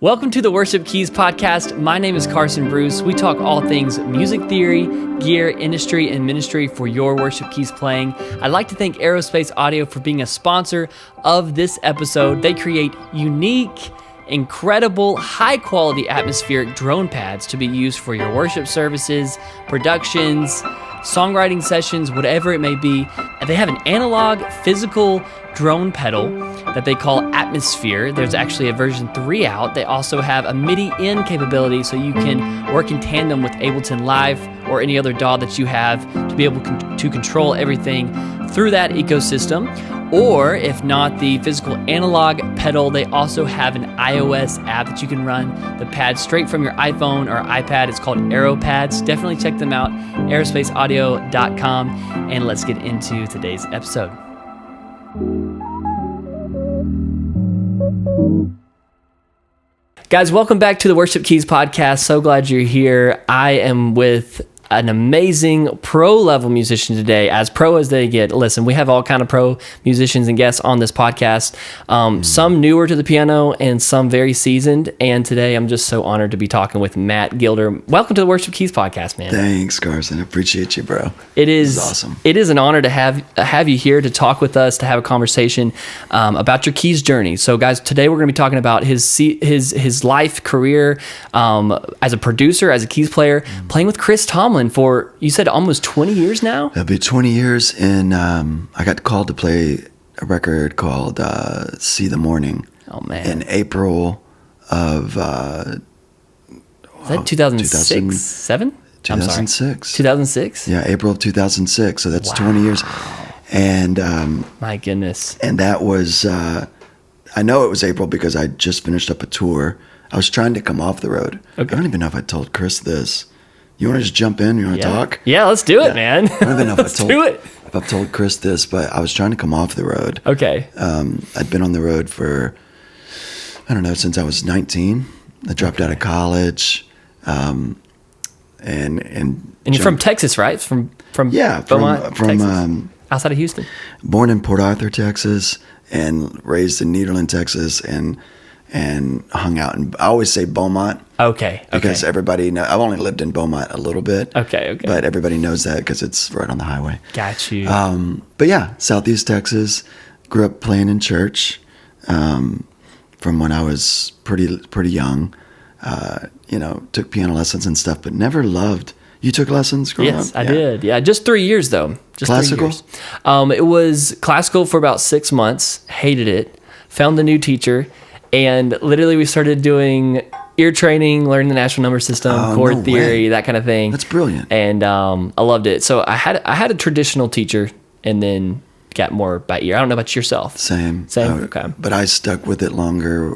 Welcome to the Worship Keys podcast. My name is Carson Bruce. We talk all things music theory, gear, industry, and ministry for your worship keys playing. I'd like to thank Aerospace Audio for being a sponsor of this episode. They create unique, incredible, high-quality atmospheric drone pads to be used for your worship services, productions, songwriting sessions, whatever it may be. They have an analog, physical drone pedal that they call Atmosphere. There's actually a version 3 out. They also have a MIDI in capability, so you can work in tandem with Ableton Live or any other DAW that you have to be able to control everything through that ecosystem. Or if not the physical analog pedal, they also have an iOS app that you can run the pad straight from your iPhone or iPad. It's called AeroPads. Definitely check them out, aerospaceaudio.com, and let's get into today's episode. Guys, welcome back to the Worship Keys podcast. So glad you're here. I am with an amazing pro-level musician today, as pro as they get. Listen, we have all kind of pro musicians and guests on this podcast, some newer to the piano and some very seasoned. And today I'm just so honored to be talking with Matt Gilder. Welcome to the Worship Keys podcast, man. Thanks, Carson. I appreciate you, bro. It is awesome. It is an honor to have you here to talk with us, to have a conversation about your keys journey. So, guys, today we're going to be talking about his life, career as a producer, as a keys player, playing with Chris Tomlin for, you said, almost 20 years now? It'll be 20 years, and I got called to play a record called See the Morning. Oh, man. In April of... Is that 2006? 7? 2006. 2006? Yeah, April of 2006, so that's 20 years. And... my goodness. And that was... I know it was April because I just finished up a tour. I was trying to come off the road. Okay. I don't even know if I told Chris this. You want to just jump in? You want to talk? Yeah, let's do it, man. I don't even know if I've told Chris this, but I was trying to come off the road. Okay. I'd been on the road for, I don't know, since I was 19. I dropped out of college. And you're from Texas, right? From Beaumont, from outside of Houston. Born in Port Arthur, Texas, and raised in Nederland, Texas, and hung out in, I always say Beaumont. Okay. Because everybody knows, I've only lived in Beaumont a little bit. Okay. But everybody knows that because it's right on the highway. Got you. But yeah, Southeast Texas, grew up playing in church from when I was pretty young. Took piano lessons and stuff, but never loved. You took lessons growing up? Yes, I did. Yeah, just 3 years though. Just classical? 3 years. It was classical for about 6 months. Hated it. Found a new teacher. And literally we started doing ear training, learning the Nashville Number System, chord theory, that kind of thing. That's brilliant. And I loved it. So I had a traditional teacher and then got more by ear. I don't know about yourself. Same. Okay. But I stuck with it longer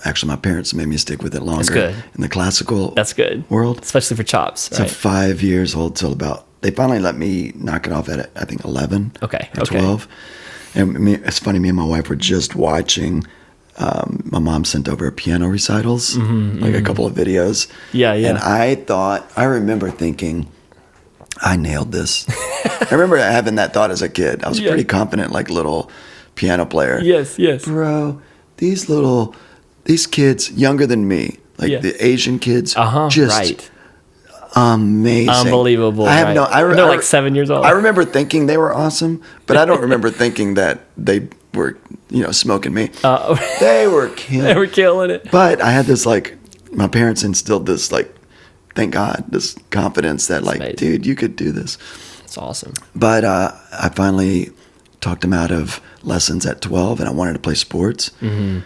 actually my parents made me stick with it longer. That's good. In the classical That's good. world. Especially for chops, right? So 5 years old till they finally let me knock it off at, I think, 11 or 12. And it's funny, me and my wife were just watching... my mom sent over piano recitals, a couple of videos. Yeah. And I remember thinking, I nailed this. I remember having that thought as a kid. I was pretty confident, little piano player. Yes. Bro, these kids younger than me, the Asian kids, just amazing. Unbelievable. They're like 7 years old. I remember thinking they were awesome, but I don't remember thinking that they were, smoking me. They were killing it. But I had this, my parents instilled this, thank God, this confidence that, dude, you could do this. That's awesome. But I finally talked them out of lessons at 12, and I wanted to play sports. Mm-hmm.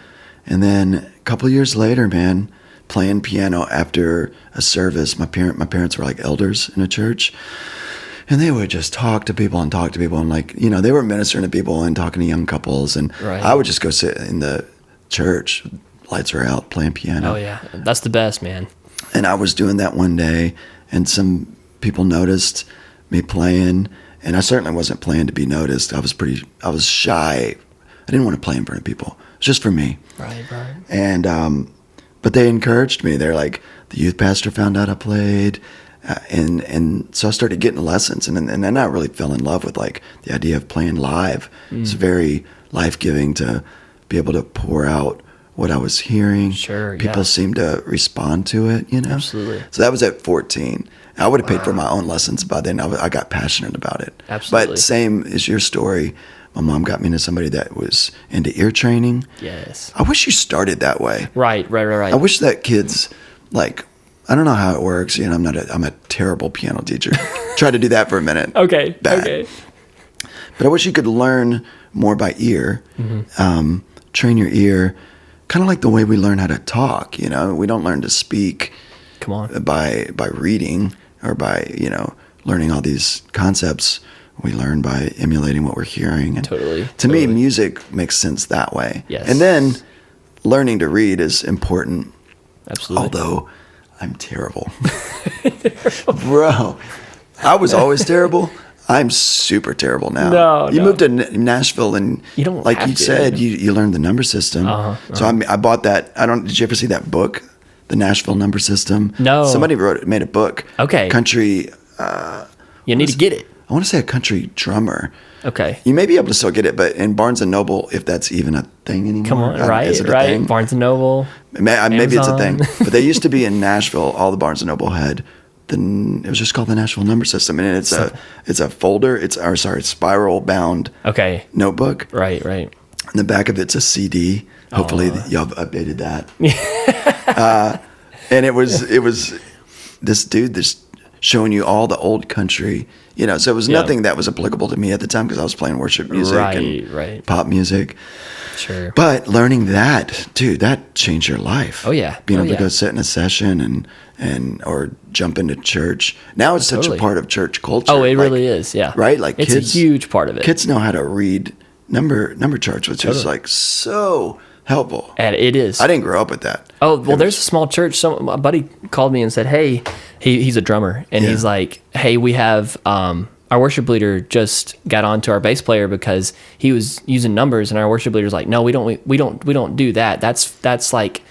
And then a couple of years later, man, playing piano after a service, my parents were like elders in a church. And they would just talk to people and they were ministering to people and talking to young couples. And I would just go sit in the church, lights are out, playing piano. Oh, yeah. That's the best, man. And I was doing that one day, and some people noticed me playing. And I certainly wasn't playing to be noticed. I was shy. I didn't want to play in front of people. It was just for me. Right. And, but they encouraged me. They're like, the youth pastor found out I played. And so I started getting lessons, and then I really fell in love with the idea of playing live. It's very life-giving to be able to pour out what I was hearing. Sure, People seemed to respond to it, you know? Absolutely. So that was at 14. I would have paid for my own lessons by then. I got passionate about it. Absolutely. But same as your story, my mom got me into somebody that was into ear training. Yes. I wish you started that way. Right. I wish that kids, like, I don't know how it works. You know, I'm a terrible piano teacher. Try to do that for a minute. Okay. Bad. Okay. But I wish you could learn more by ear, train your ear, kind of like the way we learn how to talk. You know, we don't learn to speak Come on. by reading or by, you know, learning all these concepts. We learn by emulating what we're hearing. And Totally. To me, music makes sense that way. Yes. And then learning to read is important. Absolutely. Although I'm terrible. Bro, I was always terrible. I'm super terrible now. You moved to Nashville and you don't like have you to. said, you learned the number system. So I bought that. Did you ever see that book, The Nashville Number System? No. Somebody made a book. Okay. Country. You need to get it. I want to say a country drummer. Okay. You may be able to still get it, but in Barnes and Noble, if that's even a thing anymore. Come on, right, is it a right. thing? Barnes and Noble. Maybe it's a thing. Amazon. But they used to be in Nashville. All the Barnes and Noble had it was just called the Nashville Number System, and it's a folder. It's spiral bound. Okay. Notebook. Right. In the back of it's a CD. Hopefully y'all have updated that. And it was this dude just showing you all the old country. You know, so it was nothing that was applicable to me at the time because I was playing worship music and pop music. Sure. But learning that, dude, that changed your life. Oh, yeah. Being able to go sit in a session or jump into church. Now it's such a part of church culture. Oh, it really is, yeah. Right? Like it's kids, a huge part of it. Kids know how to read number charts, which is like so helpful. And it is. I didn't grow up with that. Oh, well, there's a small church. So my buddy called me and said, hey, he's a drummer. And he's like, hey, we have, our worship leader just got onto our bass player because he was using numbers, and our worship leader's like, no, we don't do that. That's like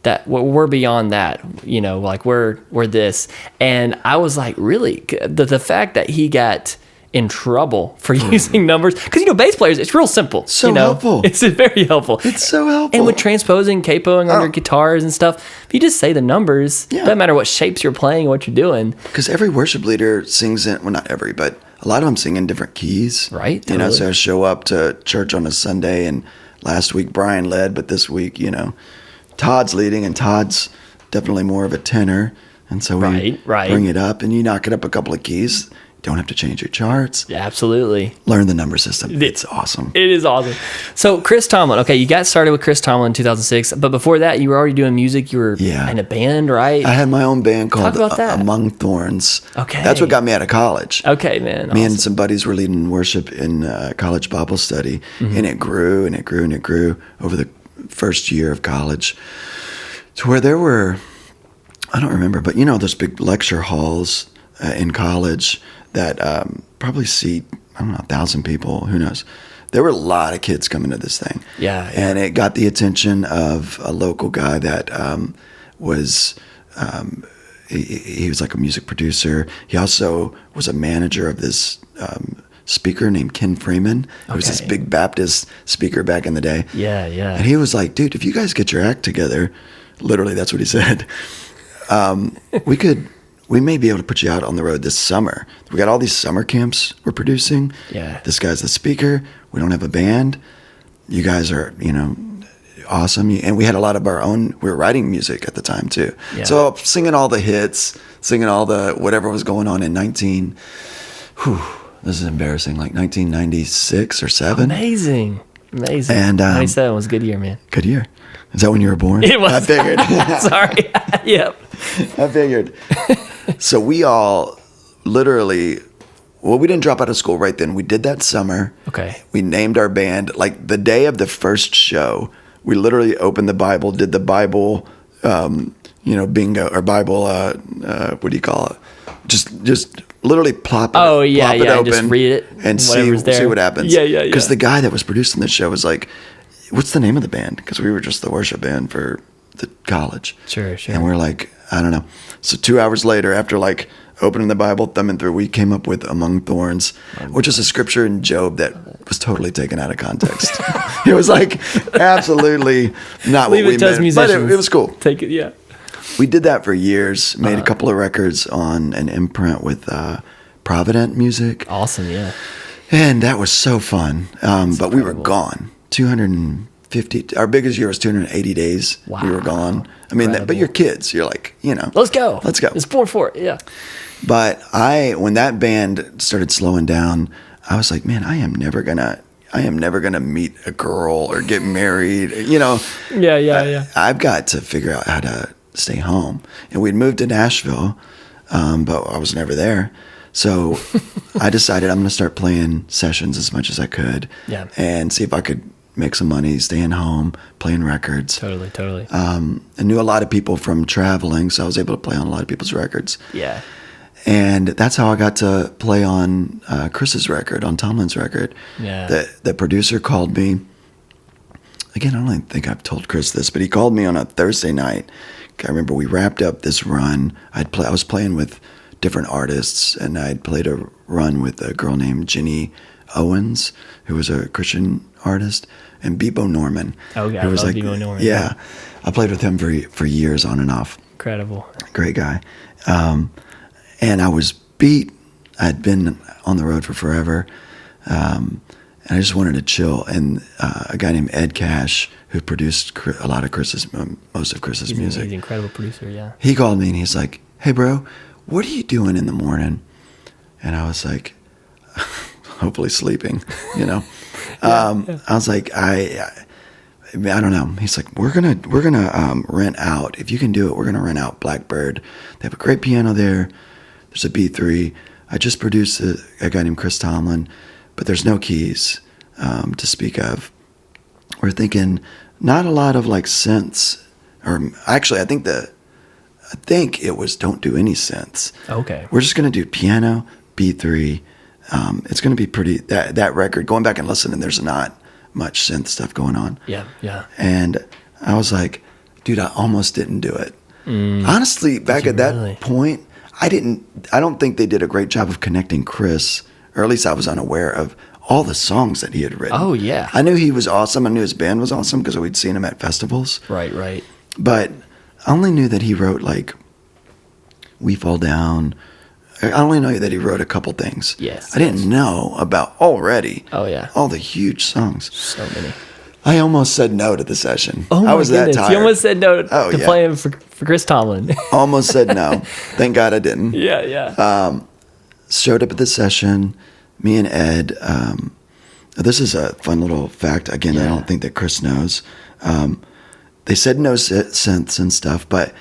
that. We're beyond that, you know, like we're this. And I was like, really? The fact that he got in trouble for using numbers, because you know, bass players, it's real simple. So you know? helpful. It's very helpful. It's so helpful. And with transposing, capoing on your guitars and stuff, if you just say the numbers, it doesn't matter what shapes you're playing or what you're doing. Because every worship leader sings in, well, not every, but a lot of them sing in different keys. Right. You know, so I show up to church on a Sunday, and last week Brian led, but this week, you know, Todd's leading, and Todd's definitely more of a tenor. And so we bring it up, and you knock it up a couple of keys. Don't have to change your charts. Yeah, absolutely. Learn the number system. It's awesome. It is awesome. So Chris Tomlin, okay, you got started with Chris Tomlin in 2006, but before that, you were already doing music. You were in a band, right? I had my own band called Talk about that. Among Thorns. Okay. That's what got me out of college. Okay, man. Me and some buddies were leading worship in college Bible study, and it grew and it grew and it grew over the first year of college to where there were, I don't remember, but you know, those big lecture halls in college that probably seat, I don't know, 1,000 people, who knows. There were a lot of kids coming to this thing. Yeah. And it got the attention of a local guy that was, he was like a music producer. He also was a manager of this speaker named Ken Freeman, who was this big Baptist speaker back in the day. Yeah. And he was like, dude, if you guys get your act together, literally that's what he said, we may be able to put you out on the road this summer. We got all these summer camps we're producing. Yeah. This guy's the speaker. We don't have a band. You guys are, you know, awesome. And we had a lot of our own, we were writing music at the time too. Yeah. So singing all the hits, singing all the, whatever was going on in this is embarrassing, like 1996 or 7. Amazing. And 97 was a good year, man. Good year. Is that when you were born? It was. I figured. Sorry. Yep. I figured. So we all literally, well, we didn't drop out of school right then. We did that summer. Okay. We named our band, like the day of the first show, we literally opened the Bible, did the Bible, bingo, or Bible, what do you call it? Just literally plop it open, just read it and see what happens. Yeah. Because the guy that was producing the show was like, what's the name of the band? Because we were just the worship band for the college. Sure. And we're like, I don't know. So 2 hours later, after like opening the Bible, thumbing through, we came up with Among Thorns, which is a scripture in Job that was totally taken out of context. It was like absolutely not what we meant, but it was cool. Take it, yeah. We did that for years. Made a couple of records on an imprint with Provident Music. Awesome, yeah. And that was so fun. But we were gone. 250. Our biggest year was 280 days. Wow. We were gone. I mean, but you're kids. You're like, let's go. Let's go. It's 4-4, yeah. But when that band started slowing down, I was like, man, I am never gonna meet a girl or get married. Yeah. I've got to figure out how to stay home. And we'd moved to Nashville, but I was never there. So I decided I'm going to start playing sessions as much as I could, and see if I could make some money, staying home, playing records. Totally. I knew a lot of people from traveling, so I was able to play on a lot of people's records. Yeah. And that's how I got to play on Chris's record, on Tomlin's record. Yeah. The producer called me. Again, I don't even think I've told Chris this, but he called me on a Thursday night. I remember we wrapped up this run. I was playing with different artists, and I'd played a run with a girl named Ginny Owens, who was a Christian artist, and Bebo Norman. Oh, yeah, who was like, Bebo Norman. Yeah. I played with him for years on and off. Incredible. Great guy. And I was beat. I'd been on the road for forever. And I just wanted to chill. And a guy named Ed Cash, who produced a lot of most of Chris's music. He's an incredible producer, yeah. He called me and he's like, hey, bro, what are you doing in the morning? And I was like, hopefully sleeping, I was like, I don't know. He's like, we're gonna rent out. If you can do it, we're gonna rent out Blackbird. They have a great piano there. There's a B3. I just produced a guy named Chris Tomlin, but there's no keys to speak of. We're thinking not a lot of like synths, or actually, I think it was don't do any synths. Okay. We're just gonna do piano, B3. It's gonna be pretty. That record. Going back and listening, there's not much synth stuff going on. Yeah. And I was like, dude, I almost didn't do it. Honestly, back at that point, I don't think they did a great job of connecting Chris, or at least I was unaware of all the songs that he had written. Oh, yeah. I knew he was awesome. I knew his band was awesome because we'd seen him at festivals. Right. But I only knew that he wrote like We Fall Down. I only know that he wrote a couple things. Yes. I didn't know about already. Oh, yeah. All the huge songs. So many. I almost said no to the session. Oh, I was my goodness. that tired. You almost said no to playing for Chris Tomlin. Almost said no. Thank God I didn't. Yeah. Showed up at the session. Me and Ed. This is a fun little fact. Again, I don't think that Chris knows. They said no synths and stuff, but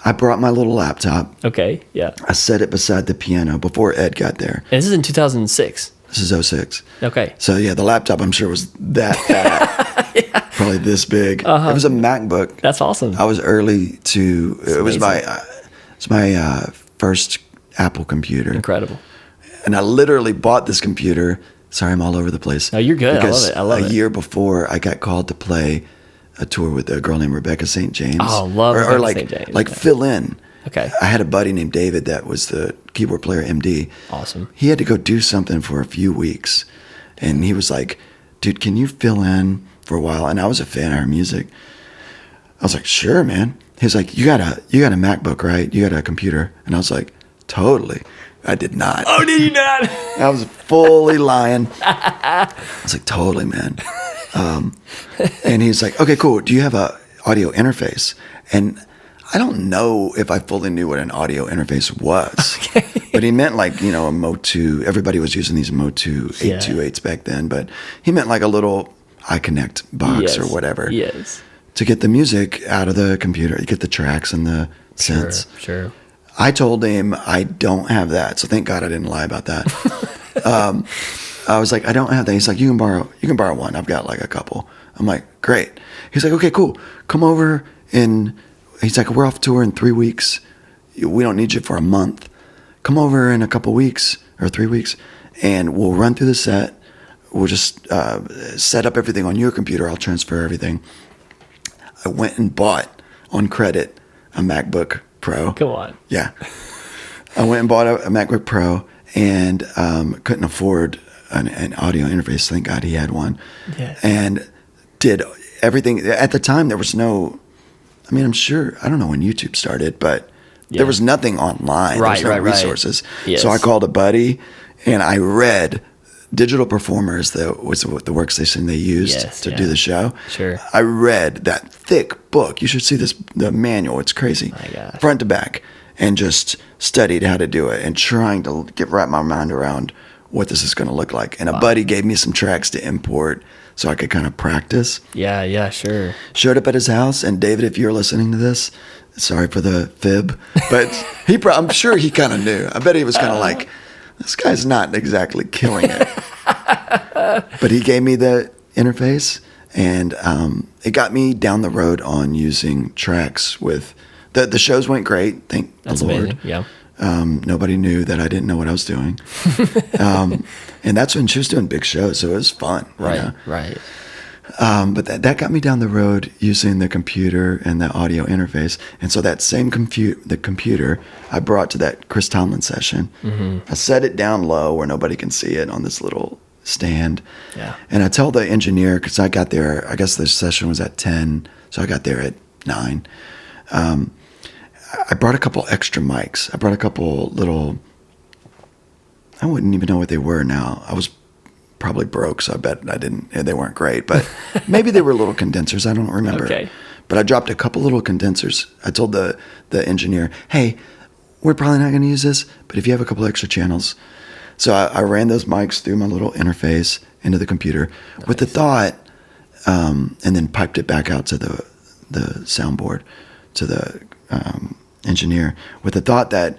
I brought my little laptop. Okay, yeah. I set it beside the piano before Ed got there. And this is in 2006. This is 06. Okay. So, yeah, the laptop, I'm sure, was that fat. Probably this big. It was a MacBook. That's awesome. I was early to... It was my first Apple computer. Incredible. And I literally bought this computer. Sorry, I'm all over the place. No, you're good. I love it. A year before, I got called to play a tour with a girl named Rebecca St. James. Oh, love Rebecca St. James. Like fill in. Okay. I had a buddy named David that was the keyboard player, MD. Awesome. He had to go do something for a few weeks. And he was like, dude, can you fill in for a while? And I was a fan of her music. I was like, sure, man. He's like, you got a MacBook, right? You got a computer? And I was like, totally. I did not. Oh, did you not? I was fully lying. I was like, totally, man. And he's like, okay, cool. Do you have a audio interface? And I don't know if I fully knew what an audio interface was. Okay. But he meant like, a Motu. Everybody was using these Motu 828s back then. But he meant like a little iConnect box or whatever. Yes. To get the music out of the computer. You get the tracks and the synths. Sure. I told him I don't have that. So thank God I didn't lie about that. I was like, I don't have that. He's like, you can borrow one. I've got like a couple. I'm like, great. He's like, okay, cool. Come over he's like, we're off tour in 3 weeks. We don't need you for a month. Come over in a couple weeks or 3 weeks and we'll run through the set. We'll just set up everything on your computer. I'll transfer everything. I went and bought on credit a MacBook Pro. Come on. Yeah. I went and bought a MacBook Pro and couldn't afford an audio interface. Thank God he had one. Yes. And did everything. At the time, there was no, I mean, I'm sure, I don't know when YouTube started, but there was nothing online. Right, there was no right, resources. right. Yes. So I called a buddy and I read Digital Performers, was the workstation they used to do the show. Sure. I read that thick book. You should see the manual. It's crazy. My gosh. Front to back. And just studied how to do it and trying to wrap my mind around what this is going to look like. And a buddy gave me some tracks to import so I could kind of practice. Yeah, sure. Showed up at his house. And David, if you're listening to this, sorry for the fib, but I'm sure he kind of knew. I bet he was kind of like, this guy's not exactly killing it. But he gave me the interface, and it got me down the road on using tracks with the shows went great. Thank the Lord. Amazing. Yeah. Nobody knew that I didn't know what I was doing. And that's when she was doing big shows, so it was fun. Right, you know? right. But that got me down the road using the computer and the audio interface. And so that same the computer I brought to that Chris Tomlin session. Mm-hmm. I set it down low where nobody can see it on this little stand. Yeah. And I tell the engineer, because I got there, I guess the session was at 10, so I got there at 9. I brought a couple extra mics. I brought a couple little, I wouldn't even know what they were now. I was probably broke, so I bet they weren't great, but maybe they were little condensers. I don't remember. Okay. But I dropped a couple little condensers. I told the engineer, hey, we're probably not going to use this, but if you have a couple extra channels. So I ran those mics through my little interface into the computer with the thought, and then piped it back out to the soundboard, to the engineer, with the thought that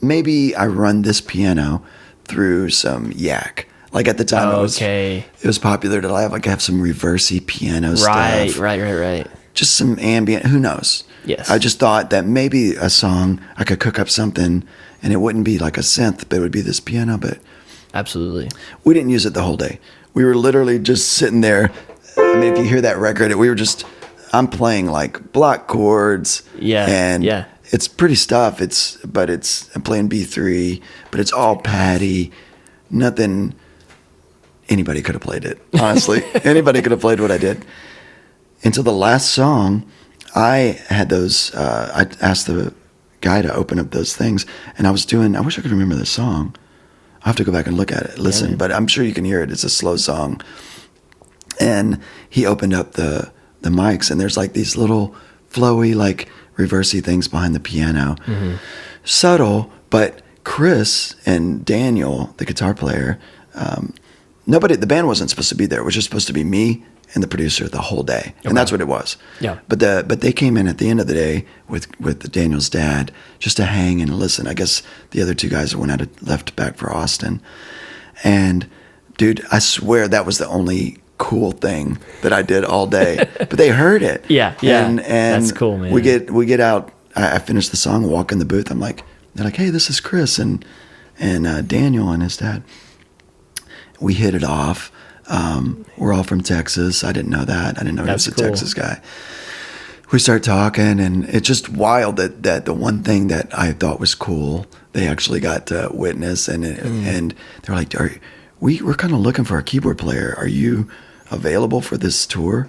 maybe I run this piano through some Yak. Like at the time, it was popular to have some reversey piano stuff. Right. Just some ambient. Who knows? Yes. I just thought that maybe a song I could cook up something, and it wouldn't be like a synth, but it would be this piano. But absolutely, we didn't use it the whole day. We were literally just sitting there. I mean, if you hear that record, I'm playing like block chords. Yeah. And it's pretty stuff. I'm playing B3, but it's all patty. Nothing. Anybody could have played it, honestly. Anybody could have played what I did. Until the last song, I had those, I asked the guy to open up those things, and I wish I could remember the song. I'll have to go back and look at it, listen, but I'm sure you can hear it. It's a slow song. And he opened up the mics, and there's like these little flowy, like reversey things behind the piano. Mm-hmm. Subtle, but Chris and Daniel, the guitar player, the band wasn't supposed to be there. It was just supposed to be me and the producer the whole day. And that's what it was. Yeah. But they came in at the end of the day with Daniel's dad just to hang and listen. I guess the other two guys left back for Austin. And dude, I swear that was the only cool thing that I did all day. But they heard it. Yeah. And that's cool, man. We get out. I finished the song, walk in the booth. They're like, hey, this is Chris and Daniel and his dad. We hit it off. We're all from Texas. I didn't know that. I didn't know he was a Texas guy. We start talking, and it's just wild that the one thing that I thought was cool, they actually got to witness, and they're like, we're kind of looking for a keyboard player. Are you available for this tour?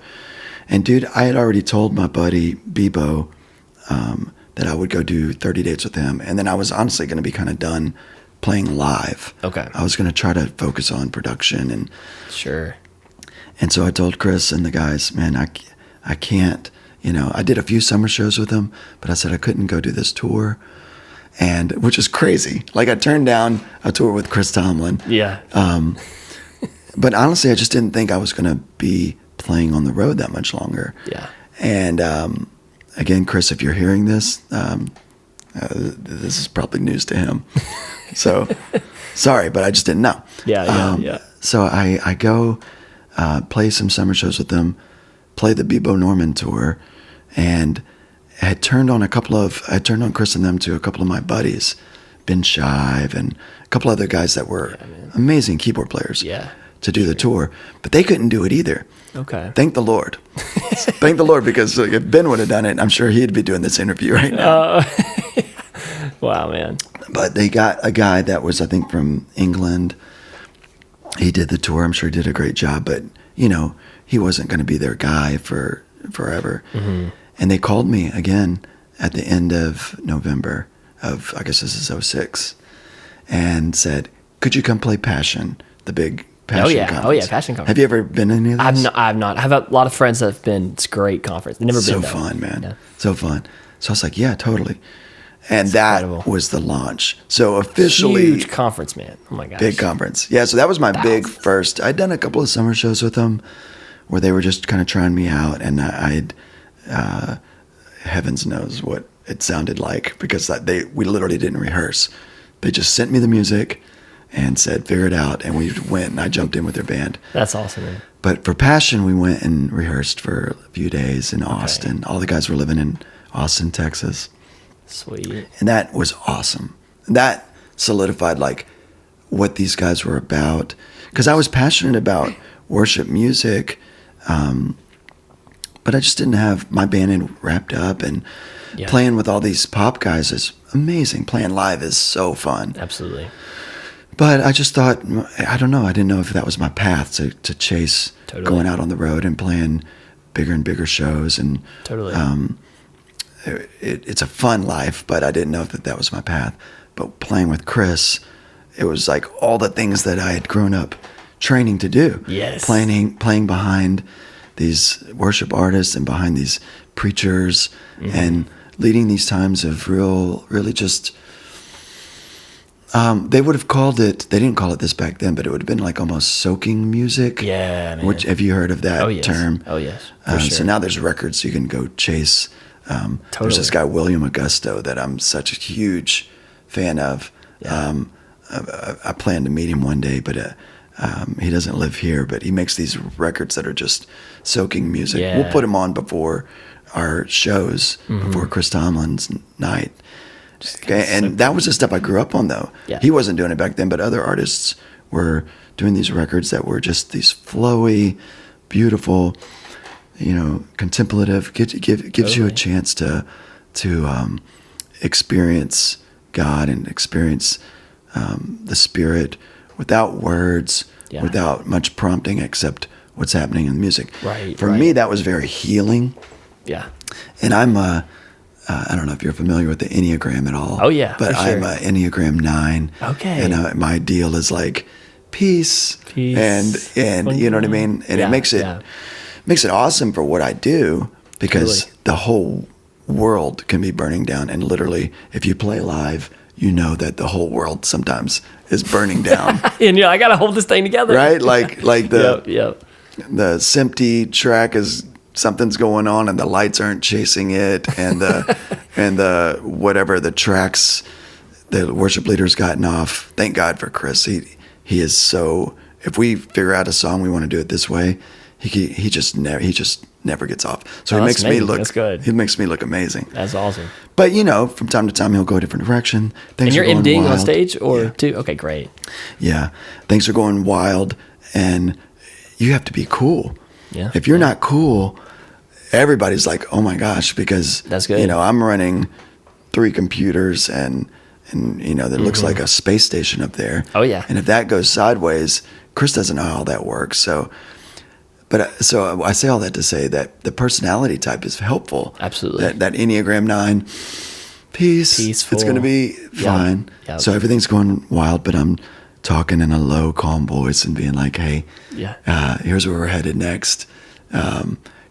And dude, I had already told my buddy Bebo that I would go do 30 dates with him, and then I was honestly going to be kind of done playing live. Okay. I was going to try to focus on production and sure. And so I told Chris and the guys, man, I can't, I did a few summer shows with them, but I said I couldn't go do this tour, and which is crazy. Like I turned down a tour with Chris Tomlin. Yeah. But honestly, I just didn't think I was going to be playing on the road that much longer. Yeah. And again, Chris, if you're hearing this, this is probably news to him. So sorry, but I just didn't know. Yeah. So I go play some summer shows with them, play the Bebo Norman tour, and I had turned on Chris and them to a couple of my buddies, Ben Shive and a couple other guys that were amazing keyboard players to do the tour, but they couldn't do it either. Okay. Thank the Lord. Thank the Lord, because if Ben would have done it, I'm sure he'd be doing this interview right now. Wow, man. But they got a guy that was, I think, from England, he did the tour. I'm sure he did a great job, but you know, he wasn't going to be their guy for forever. And they called me again at the end of November of, I guess this is '06, and said, could you come play Passion, the big Passion conference? Oh yeah, Passion conference. Have you ever been to any of these? I've not. I have a lot of friends that have been. It's a great conference. They've never been So though. fun, man. Yeah. So fun. So I was like, yeah, totally. And That's that incredible. was the launch. So officially, Huge conference, man. Oh my gosh. big conference. Yeah, so that was my big first. I'd done a couple of summer shows with them where they were just kind of trying me out, and I'd heavens knows what it sounded like, because we literally didn't rehearse. They just sent me the music and said, figure it out, and we went, and I jumped in with their band. That's awesome, man. But for Passion, we went and rehearsed for a few days in Austin. All the guys were living in Austin, Texas. Sweet. And that was awesome. That solidified like what these guys were about, because I was passionate about worship music, but I just didn't have my band in wrapped up, and playing with all these pop guys is amazing. Playing live is so fun. Absolutely. But I just thought, I don't know, I didn't know if that was my path to chase going out on the road and playing bigger and bigger shows. And it's a fun life, but I didn't know that was my path. But playing with Chris, it was like all the things that I had grown up training to do. Yes. Playing behind these worship artists and behind these preachers, and leading these times of really just, they would have called it, they didn't call it this back then, but it would have been like almost soaking music. Yeah, man. Which, have you heard of that term? Oh, yes. For sure. So now there's records you can go chase. There's this guy, William Augusto, that I'm such a huge fan of. Yeah. I plan to meet him one day, but he doesn't live here, but he makes these records that are just soaking music. Yeah. We'll put them on before our shows, before Chris Tomlin's night. And that was the stuff I grew up on, though. Yeah. He wasn't doing it back then, but other artists were doing these records that were just these flowy, beautiful, contemplative. Gives you a chance to experience God and experience the Spirit without words, without much prompting, except what's happening in the music. Right. For me, that was very healing. Yeah. And I'm I don't know if you're familiar with the Enneagram at all. Oh, yeah, but for sure. I'm a Enneagram 9. Okay. And my deal is like peace. Peace. And you know what I mean? And it makes it awesome for what I do, because the whole world can be burning down, and literally if you play live, you know that the whole world sometimes is burning down. And I got to hold this thing together. Right? Like the Yep. Simpty track is, something's going on and the lights aren't chasing it, and the whatever the tracks, the worship leader's gotten off. Thank God for Chris. He is so, if we figure out a song we want to do it this way, he just never gets off. So he makes me look, that's good. He makes me look amazing. That's awesome. But from time to time he'll go a different direction. And you're MDing on stage or too? Okay, great. Yeah. Things are going wild, and you have to be cool. Yeah. If you're not cool, everybody's like, oh my gosh, because that's good. I'm running 3 computers and that looks like a space station up there. Oh yeah. And if that goes sideways, Chris doesn't know how that works. So I say all that to say that the personality type is helpful. Absolutely. That Enneagram 9, peaceful. It's going to be fine. Yep. So everything's going wild, but I'm talking in a low, calm voice and being like, hey, here's where we're headed next.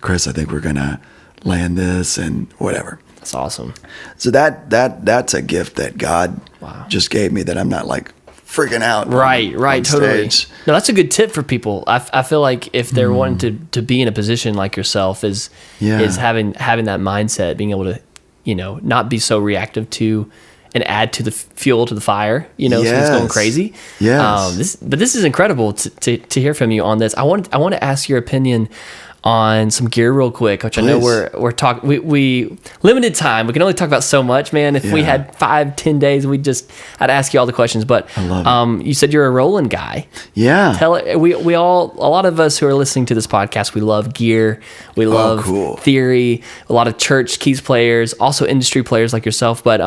Chris, I think we're going to land this and whatever. That's awesome. So that's a gift that God just gave me, that I'm not like freaking out. Right, on totally. Stage. No, that's a good tip for people. I feel like if they're wanting to be in a position like yourself, is having that mindset, being able to, not be so reactive to and add to the fuel to the fire, so it's going crazy. Yes. But this is incredible to hear from you on this. I want to ask your opinion on some gear real quick, which I know we're talking. We limited time. We can only talk about so much, man. If we had 5-10 days, I'd ask you all the questions. But I love it. You said you're a Roland guy. Yeah. We all, a lot of us who are listening to this podcast, we love gear. We love theory. A lot of church keys players, also industry players like yourself. But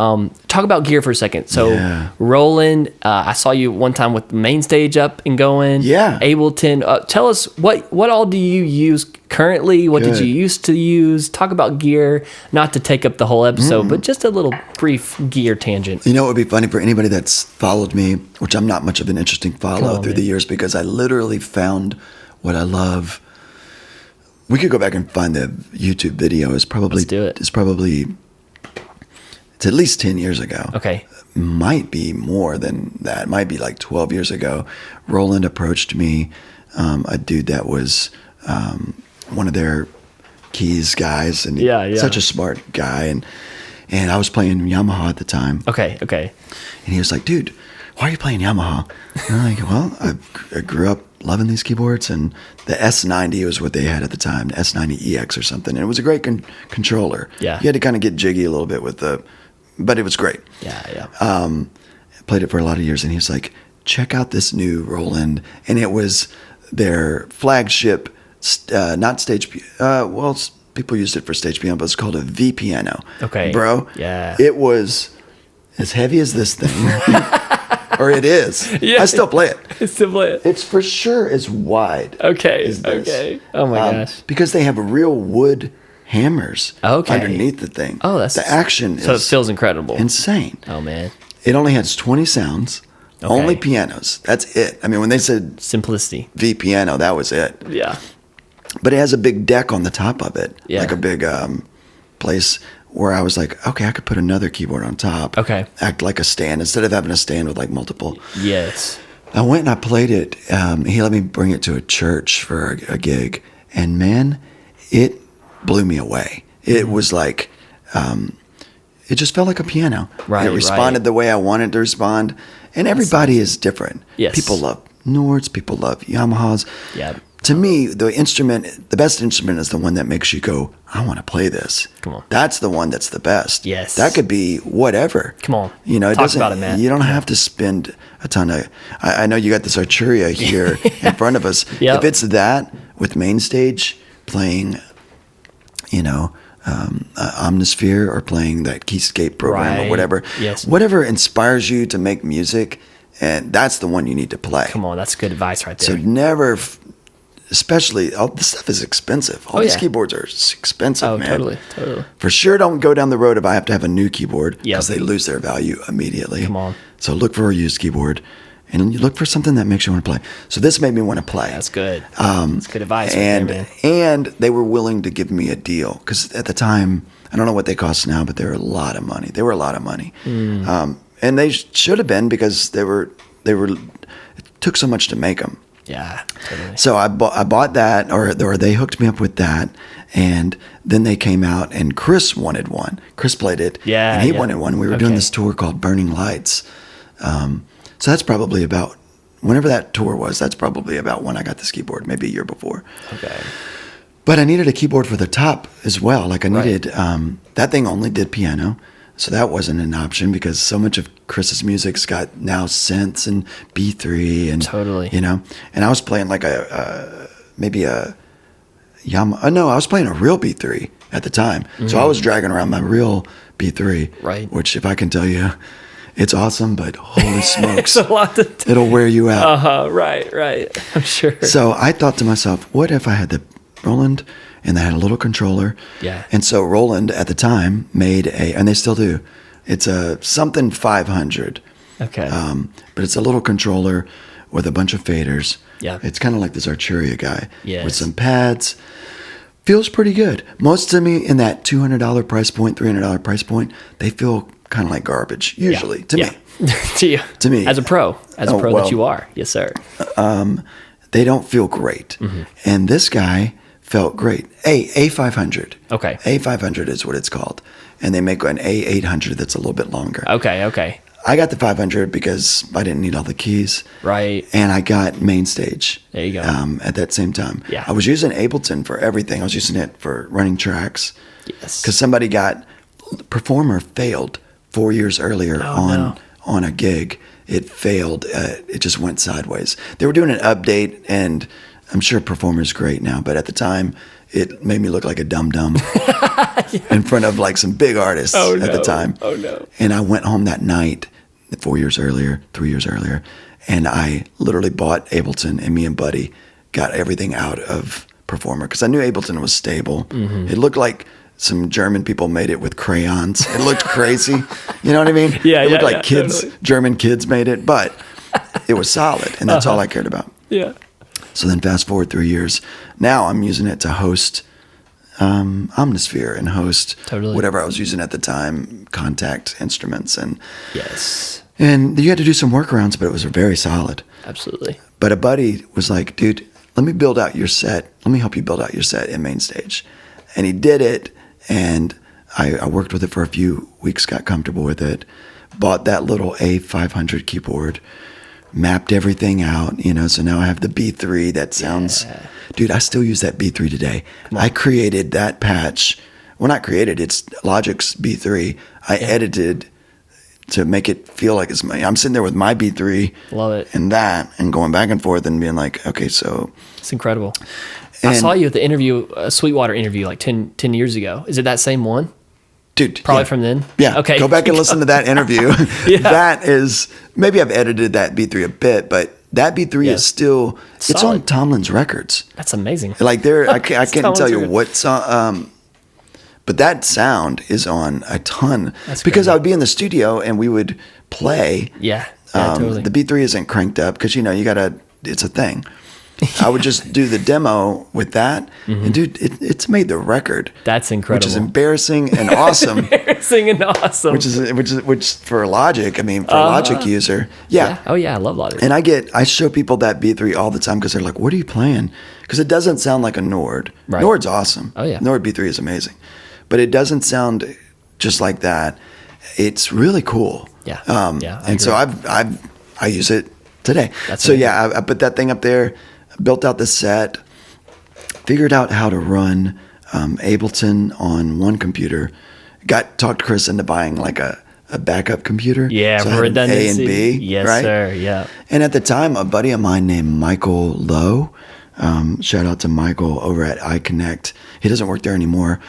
talk about gear for a second. So Roland, I saw you one time with MainStage up and going. Yeah. Ableton. Tell us what all do you use currently? What did you used to use? Talk about gear, not to take up the whole episode, but just a little brief gear tangent. You know, it would be funny for anybody that's followed me, which I'm not much of an interesting follow through the years, because I literally found what I love. We could go back and find the YouTube video. Let's do it. It's at least 10 years ago. Okay. Might be more than that. Might be like 12 years ago. Roland approached me, a dude that was one of their keys guys, and such a smart guy, and I was playing Yamaha at the time. Okay. And he was like, "Dude, why are you playing Yamaha?" And I'm like, "Well, I grew up loving these keyboards, and the S90 was what they had at the time, the S90EX or something, and it was a great controller. Yeah, you had to kind of get jiggy a little bit with but it was great. Yeah. Played it for a lot of years, and he was like, "Check out this new Roland," and it was their flagship. Not stage, people used it for stage piano, but it's called a V-Piano. Okay. Bro. Yeah. It was as heavy as this thing. Or it is. Yeah. I still play it. It's for sure as wide. Okay. As this. Okay. Oh my gosh. Because they have real wood hammers underneath the thing. Oh, that's... The action so it feels incredible. Insane. Oh, man. It only has 20 sounds. Okay. Only pianos. That's it. I mean, when they said... Simplicity. V-Piano, that was it. Yeah. But it has a big deck on the top of it. Yeah. Like a big place where I was like, okay, I could put another keyboard on top. Okay. Act like a stand instead of having a stand with like multiple. Yes. I went and I played it. He let me bring it to a church for a gig. And man, it blew me away. It was like, it just felt like a piano. Right. It responded the way I wanted to respond. And everybody is different. Yes. People love Nords. People love Yamahas. Yeah. To me, the best instrument is the one that makes you go, I want to play this. Come on. That's the one that's the best. Yes. That could be whatever. Come on. You know, Talk about it, man. You don't have to spend a ton of, I know you got this Arturia here in front of us. Yep. If it's that with MainStage playing, Omnisphere or playing that Keyscape program or whatever. Yes. Whatever inspires you to make music, and that's the one you need to play. Come on, that's good advice right there. So never... Especially, all this stuff is expensive. All these keyboards are expensive, man. Totally. For sure, don't go down the road if I have to have a new keyboard, because Yep. they lose their value immediately. Come on. So look for a used keyboard, and you look for something that makes you want to play. So this made me want to play. That's good. That's good advice right there, man. And they were willing to give me a deal, because at the time, I don't know what they cost now, but they were a lot of money. And they should have been, because it took so much to make them. Yeah, totally. So I bought that, or they hooked me up with that, and then they came out, and Chris wanted one. Chris played it, and he wanted one. We were doing this tour called Burning Lights. So that's probably about, whenever that tour was, that's probably about when I got this keyboard, maybe a year before. Okay. But I needed a keyboard for the top as well. Like I needed, that thing only did piano. So that wasn't an option, because so much of Chris's music's got now synths and B3 and totally, and I was playing like maybe a Yamaha. No, I was playing a real B3 at the time. Mm-hmm. So I was dragging around my real B3, right? Which, if I can tell you, it's awesome, but holy smokes, it's a lot it'll wear you out. Right. I'm sure. So I thought to myself, what if I had the Roland and they had a little controller? Yeah. And so Roland at the time made and they still do, it's a something 500. Okay. But it's a little controller with a bunch of faders. Yeah. It's kind of like this Arturia guy. Yes. With some pads. Feels pretty good. Most of me in that $200 price point, $300 price point, they feel kind of like garbage, usually, to me. To you. To me. As a pro that you are. Yes, sir. They don't feel great. Mm-hmm. And this guy felt great. A500. Okay. A500 is what it's called. And they make an A800 that's a little bit longer. Okay. I got the 500 because I didn't need all the keys. Right. And I got MainStage. There you go. At that same time. Yeah. I was using Ableton for everything. I was using it for running tracks. Yes. Because Performer failed 4 years earlier on a gig. It failed. It just went sideways. They were doing an update, and I'm sure Performer's great now, but at the time, it made me look like a dum-dum in front of like some big artists at the time. Oh, no. And I went home that night 3 years earlier, and I literally bought Ableton, and me and Buddy got everything out of Performer because I knew Ableton was stable. Mm-hmm. It looked like some German people made it with crayons. It looked crazy. You know what I mean? Yeah, it looked like kids, totally. German kids made it, but it was solid, and that's all I cared about. Yeah. So then fast forward 3 years. Now I'm using it to host Omnisphere and host whatever I was using at the time, Contact instruments. And and you had to do some workarounds, but it was very solid. Absolutely. But a buddy was like, dude, let me build out your set. Let me help you build out your set in MainStage. And he did it, and I worked with it for a few weeks, got comfortable with it, bought that little A500 keyboard, mapped everything out, so now I have the B3 that sounds, dude, I still use that B3 today. I created that patch. Well, not created, it's Logic's B3. I edited to make it feel like it's I'm sitting there with my B3. Love it. And going back and forth and being like, okay, so. It's incredible. I saw you at the interview, Sweetwater interview, like 10 years ago. Is it that same one? Dude. Probably from then? Yeah. Okay. Go back and listen to that interview. That is, maybe I've edited that B3 a bit, but that B3 is still, it's on Tomlin's records. That's amazing. Like I can't tell you what song, but that sound is on a ton. That's because crazy. I would be in the studio and we would play. Yeah. Totally. The B3 isn't cranked up because, it's a thing. I would just do the demo with that, and dude, it's made the record. That's incredible. Which is embarrassing and awesome. Embarrassing and awesome. Which for Logic, for a Logic user, yeah. Oh yeah, I love Logic. And I show people that B3 all the time because they're like, "What are you playing?" Because it doesn't sound like a Nord. Right. Nord's awesome. Oh yeah. Nord B3 is amazing, but it doesn't sound just like that. It's really cool. Yeah. And so I use it today. That's so amazing. I put that thing up there. Built out the set, figured out how to run Ableton on one computer. Talked Chris into buying like a backup computer. Yeah, so for redundancy. A and B. Yes, right? sir. Yeah. And at the time, a buddy of mine named Michael Lowe, shout out to Michael over at iConnect. He doesn't work there anymore,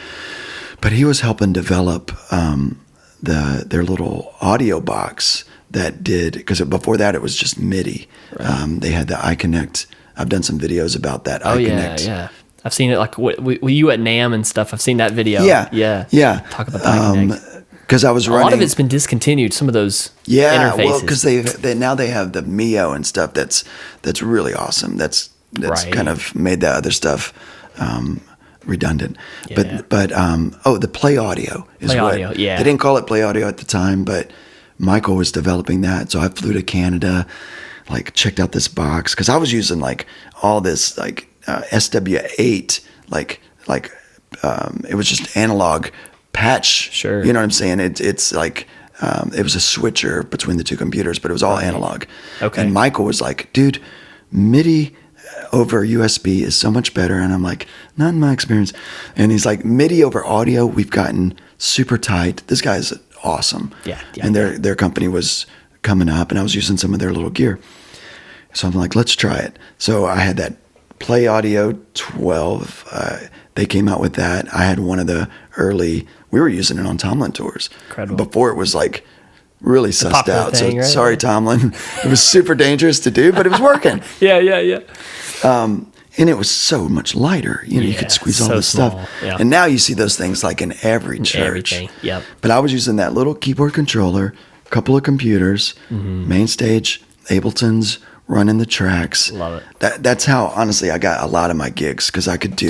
but he was helping develop their little audio box that did, because before that it was just MIDI. Right. They had the iConnect. I've done some videos about that. Oh, iConnect. Yeah. I've seen it like you at NAMM and stuff. I've seen that video. Yeah. Talk about the iConnect. Because I was running. A lot of it's been discontinued. Some of those interfaces. Well, because they now they have the Mio and stuff. That's really awesome. That's right. Kind of made that other stuff redundant. Yeah. But the Play Audio is Audio. Yeah. They didn't call it Play Audio at the time, but Michael was developing that. So I flew to Canada. Like checked out this box because I was using like all this like SW8 like it was just analog patch. Sure. You know what I'm saying? It's like it was a switcher between the two computers, but it was all analog. Okay. And Michael was like, dude, MIDI over USB is so much better. And I'm like, not in my experience. And he's like, MIDI over audio, we've gotten super tight. This guy's awesome. Yeah. And their company was coming up, and I was using some of their little gear. So I'm like, let's try it. So I had that Play Audio 12. They came out with that. I had one of the early, we were using it on Tomlin tours. Incredible. Before it was like really sussed out. Thing, so right? Sorry, Tomlin. It was super dangerous to do, but it was working. Yeah. And it was so much lighter. You could squeeze all this stuff. Yeah. And now you see those things like in every church. Everything. Yep. But I was using that little keyboard controller, a couple of computers, MainStage, Ableton's, running the tracks. Love it. That's how, honestly, I got a lot of my gigs because I could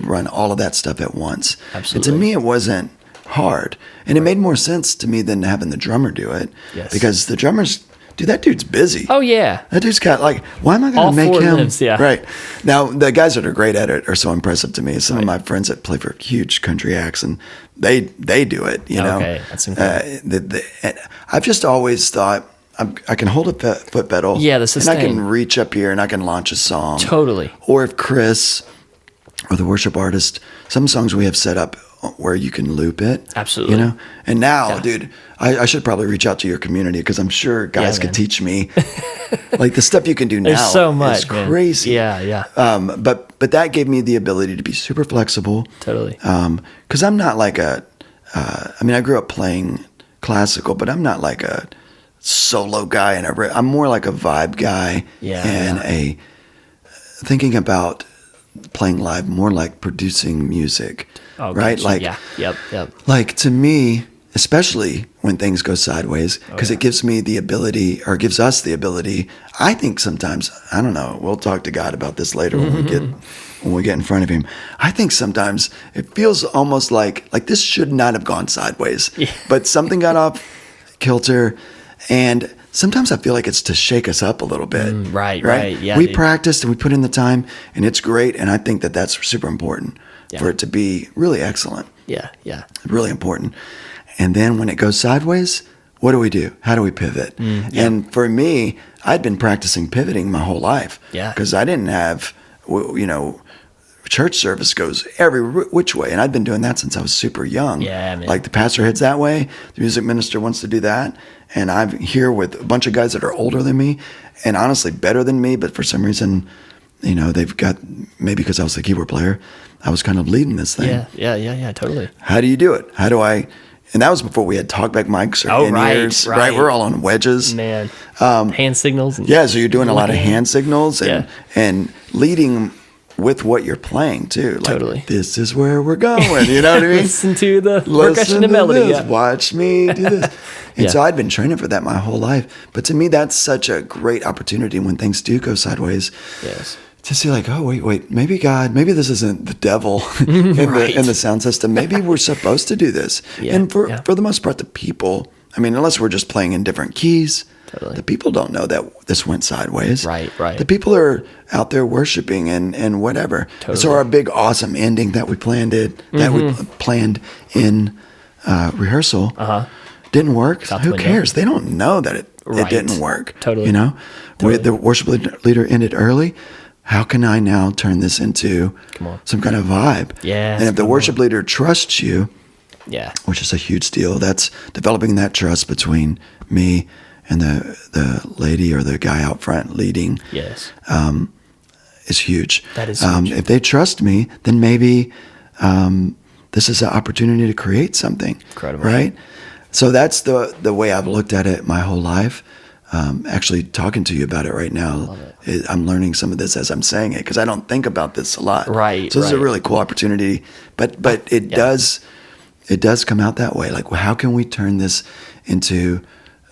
run all of that stuff at once. Absolutely. And to me, it wasn't hard. And it made more sense to me than having the drummer do it. Yes. Because the drummers, dude, that dude's busy. Oh yeah. That dude's got like, why am I going All to make four him? lives, yeah. Right. Now, the guys that are great at it are so impressive to me. Some of my friends that play for huge country acts, and they do it, you know. Okay, that's incredible. I've just always thought I can hold a foot pedal. Yeah, the and sustain. I can reach up here and I can launch a song. Totally. Or if Chris or the worship artist, some songs we have set up where you can loop it. Absolutely. You know? And now, dude, I should probably reach out to your community because I'm sure guys could teach me. Like the stuff you can do now. There's so much. Is crazy. Man. Yeah. But that gave me the ability to be super flexible. Totally. Because I'm not like I grew up playing classical, but I'm not like a solo guy. I'm more like a vibe guy. Yeah. And thinking about playing live, more like producing music. Oh, right? gotcha. Like, Yep. like to me, especially when things go sideways, because it gives me the ability, or gives us the ability. I think sometimes, I don't know, we'll talk to God about this later when we get in front of him. I think sometimes it feels almost like this should not have gone sideways, but something got off kilter, and sometimes I feel like it's to shake us up a little bit. Right. Yeah. We practiced and we put in the time, and it's great, and I think that that's super important for it to be really excellent. Yeah. Really important. And then when it goes sideways, what do? How do we pivot? And for me, I'd been practicing pivoting my whole life. Yeah. Because I didn't have, church service goes every which way. And I'd been doing that since I was super young. Yeah, man. Like the pastor heads that way, the music minister wants to do that. And I'm here with a bunch of guys that are older than me and honestly better than me. But for some reason, they've got, maybe because I was the keyboard player, I was kind of leading this thing. Yeah, totally. How do you do it? How do I? And that was before we had talkback mics or in-ears. Right. We're all on wedges. Man. Hand signals. So you're doing a lot of hand signals and leading with what you're playing too. Like, totally. This is where we're going. You know what I mean? Listen to the percussion and melody. This. Watch me do this. And so I'd been training for that my whole life. But to me, that's such a great opportunity when things do go sideways. Yes. To see like, oh, wait, maybe this isn't the devil in the sound system. Maybe we're supposed to do this. And for the most part, the people, unless we're just playing in different keys, the people don't know that this went sideways. Right. The people are out there worshiping and whatever. Totally. So our big, awesome ending that we planned in rehearsal didn't work. Who cares? They don't know that it didn't work. Totally. The worship leader ended early. How can I now turn this into some kind of vibe? Yeah. And if the worship leader trusts you, which is a huge deal, that's developing that trust between me and the lady or the guy out front leading. Yes. Is huge. That is huge. If they trust me, then maybe this is an opportunity to create something. Incredible. Right? So that's the way I've looked at it my whole life. Actually talking to you about it right now, I'm learning some of this as I'm saying it because I don't think about this a lot. Right. So this is a really cool opportunity, but it does come out that way. Like, well, how can we turn this into?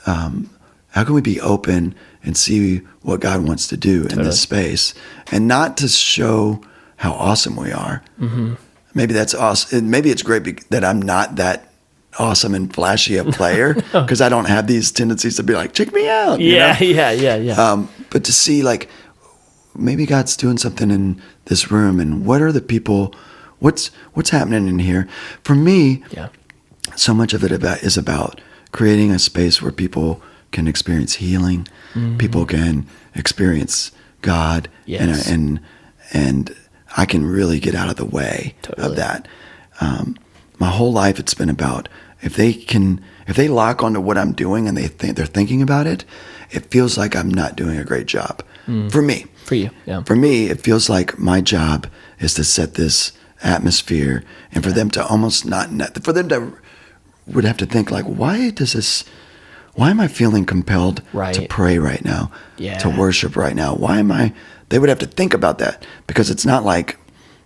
How can we be open and see what God wants to do in this space, and not to show how awesome we are? Mm-hmm. Maybe that's awesome. Maybe it's great that I'm not that awesome and flashy a player because I don't have these tendencies to be like, check me out. Yeah. But to see like maybe God's doing something in this room, and what are the people? What's happening in here? For me, so much of it is about creating a space where people can experience healing, people can experience God, and I can really get out of the way of that. My whole life, it's been about if they lock onto what I'm doing and they're thinking about it, it feels like I'm not doing a great job. For me. For you, yeah. For me, it feels like my job is to set this atmosphere, and for them to almost for them to would have to think like, why am I feeling compelled to pray right now, to worship right now? They would have to think about that, because it's not like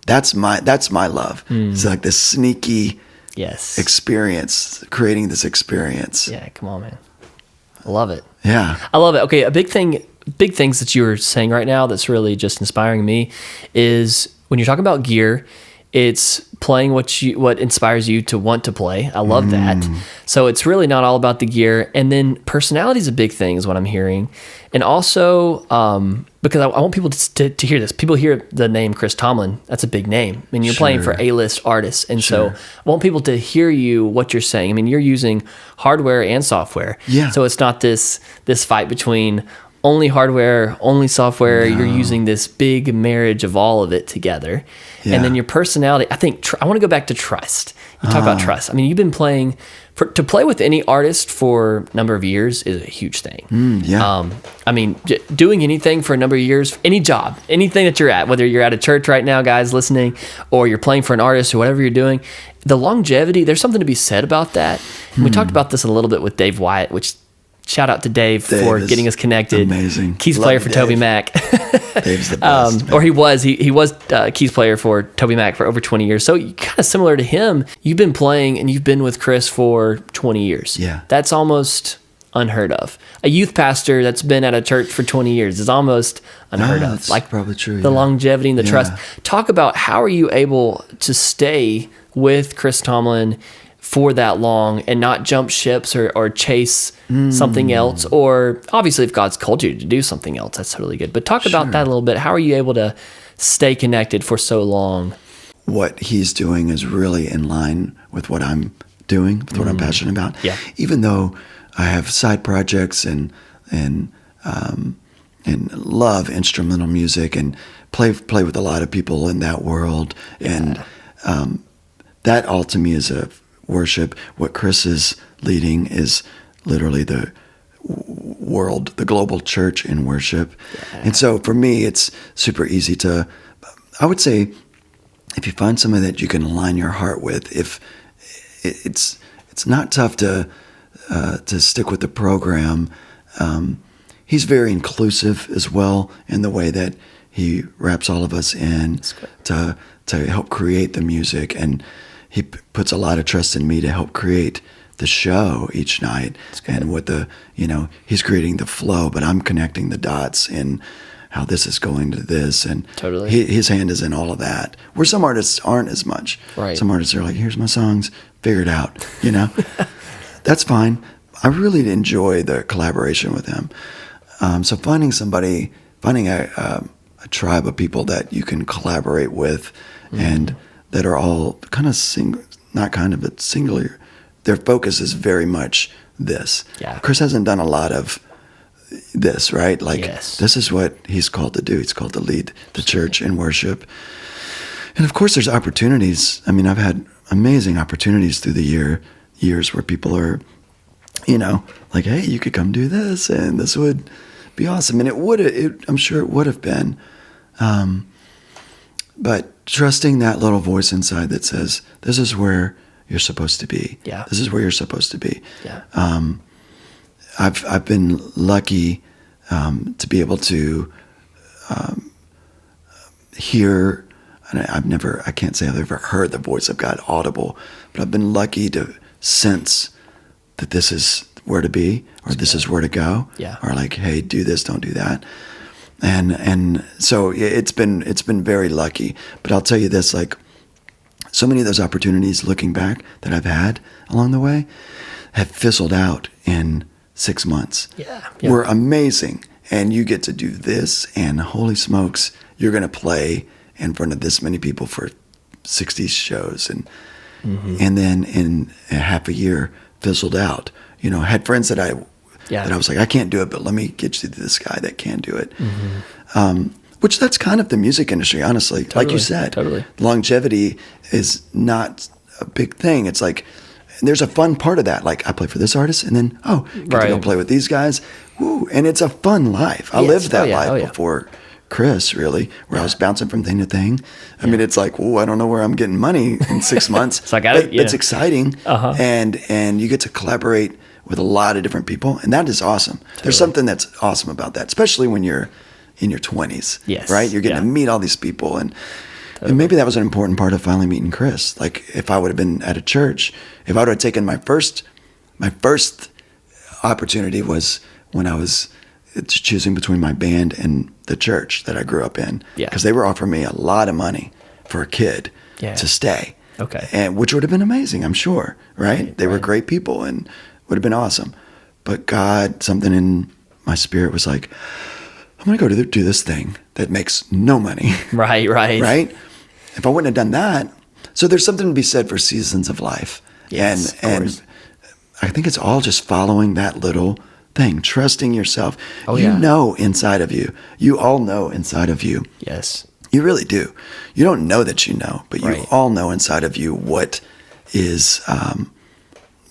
that's my love. It's like this sneaky experience, creating this experience. Yeah, come on, man. I love it. Yeah. I love it. Okay, big things that you were saying right now that's really just inspiring me is when you're talking about gear It's playing what inspires you to want to play. I love that. So it's really not all about the gear. And then personality is a big thing, is what I'm hearing. And also, because I want people to hear this. People hear the name Chris Tomlin. That's a big name. I mean, you're playing for A-list artists. And so I want people to hear what you're saying. I mean, you're using hardware and software. Yeah. So it's not this fight between only hardware, only software. No. You're using this big marriage of all of it together. Yeah. And then your personality, I think, I want to go back to trust. You talk about trust. I mean, you've been playing, to play with any artist for a number of years is a huge thing. I mean, doing anything for a number of years, any job, anything that you're at, whether you're at a church right now, guys listening, or you're playing for an artist or whatever you're doing, the longevity, there's something to be said about that. We talked about this a little bit with Dave Wyatt, which shout out to Dave for getting us connected. Amazing. Keys player for Toby Mac. Dave's the best. Or he was keys player for Toby Mac for over 20 years. So kind of similar to him, you've been playing and you've been with Chris for 20 years. Yeah. That's almost unheard of. A youth pastor that's been at a church for 20 years is almost unheard of. That's like probably true. The longevity and the trust. Talk about how are you able to stay with Chris Tomlin for that long and not jump ships or chase something else, or obviously if God's called you to do something else, that's totally good. But talk about that a little bit. How are you able to stay connected for so long? What he's doing is really in line with what I'm doing, with what I'm passionate about. Yeah. Even though I have side projects and love instrumental music and play with a lot of people in that world, and that all to me is a worship. What Chris is leading is literally the world, the global church in worship. And so for me, it's super easy to, I would say, if you find somebody that you can align your heart with, if it's not tough to stick with the program. He's very inclusive as well in the way that he wraps all of us in to help create the music, and he puts a lot of trust in me to help create the show each night. And with he's creating the flow, but I'm connecting the dots in how this is going to this, and his hand is in all of that. Where some artists aren't as much. Right. Some artists are like, here's my songs, figure it out, That's fine. I really enjoy the collaboration with him. So finding a tribe of people that you can collaborate with, and that are all kind of but singular. Their focus is very much this. Yeah. Chris hasn't done a lot of this, right? This is what he's called to do. He's called to lead the church in worship. And of course there's opportunities. I mean, I've had amazing opportunities through the years where people are, like, hey, you could come do this and this would be awesome. And I'm sure it would have been. But trusting that little voice inside that says, this is where you're supposed to be. Yeah. This is where you're supposed to be. Yeah. I've been lucky to be able to hear, and I can't say I've ever heard the voice of God audible, but I've been lucky to sense that this is where to be, or this is where to go, or like, hey, do this, don't do that. And so it's been very lucky. But I'll tell you this, like, so many of those opportunities looking back that I've had along the way have fizzled out in 6 months. Yeah. Were amazing. And you get to do this, and holy smokes, you're going to play in front of this many people for 60 shows. And then in a half a year, fizzled out. I had friends that I was like, I can't do it, but let me get you to this guy that can do it. Which that's kind of the music industry, honestly. Like you said, longevity is not a big thing. It's like, there's a fun part of that. Like, I play for this artist, and then, get to go play with these guys. Woo. And it's a fun life. I lived that life before Chris, really, where I was bouncing from thing to thing. I mean, it's like, I don't know where I'm getting money in 6 months. It's like, it's exciting. And you get to collaborate with a lot of different people, and that is awesome. There's something that's awesome about that, especially when you're in your 20s, right? You're getting to meet all these people, and maybe that was an important part of finally meeting Chris. Like, if I would have been at a church, if I would have taken my first opportunity was when I was choosing between my band and the church that I grew up in, because they were offering me a lot of money for a kid, to stay. Okay. And which would have been amazing, I'm sure, right? They were great people and would have been awesome. But God, something in my spirit was like, I'm going to go do this thing that makes no money. Right. Right? If I wouldn't have done that. So there's something to be said for seasons of life. Yes, and I think it's all just following that little thing, trusting yourself. You know inside of you. You all know inside of you. Yes. You really do. You don't know that you know, but you all know inside of you what is,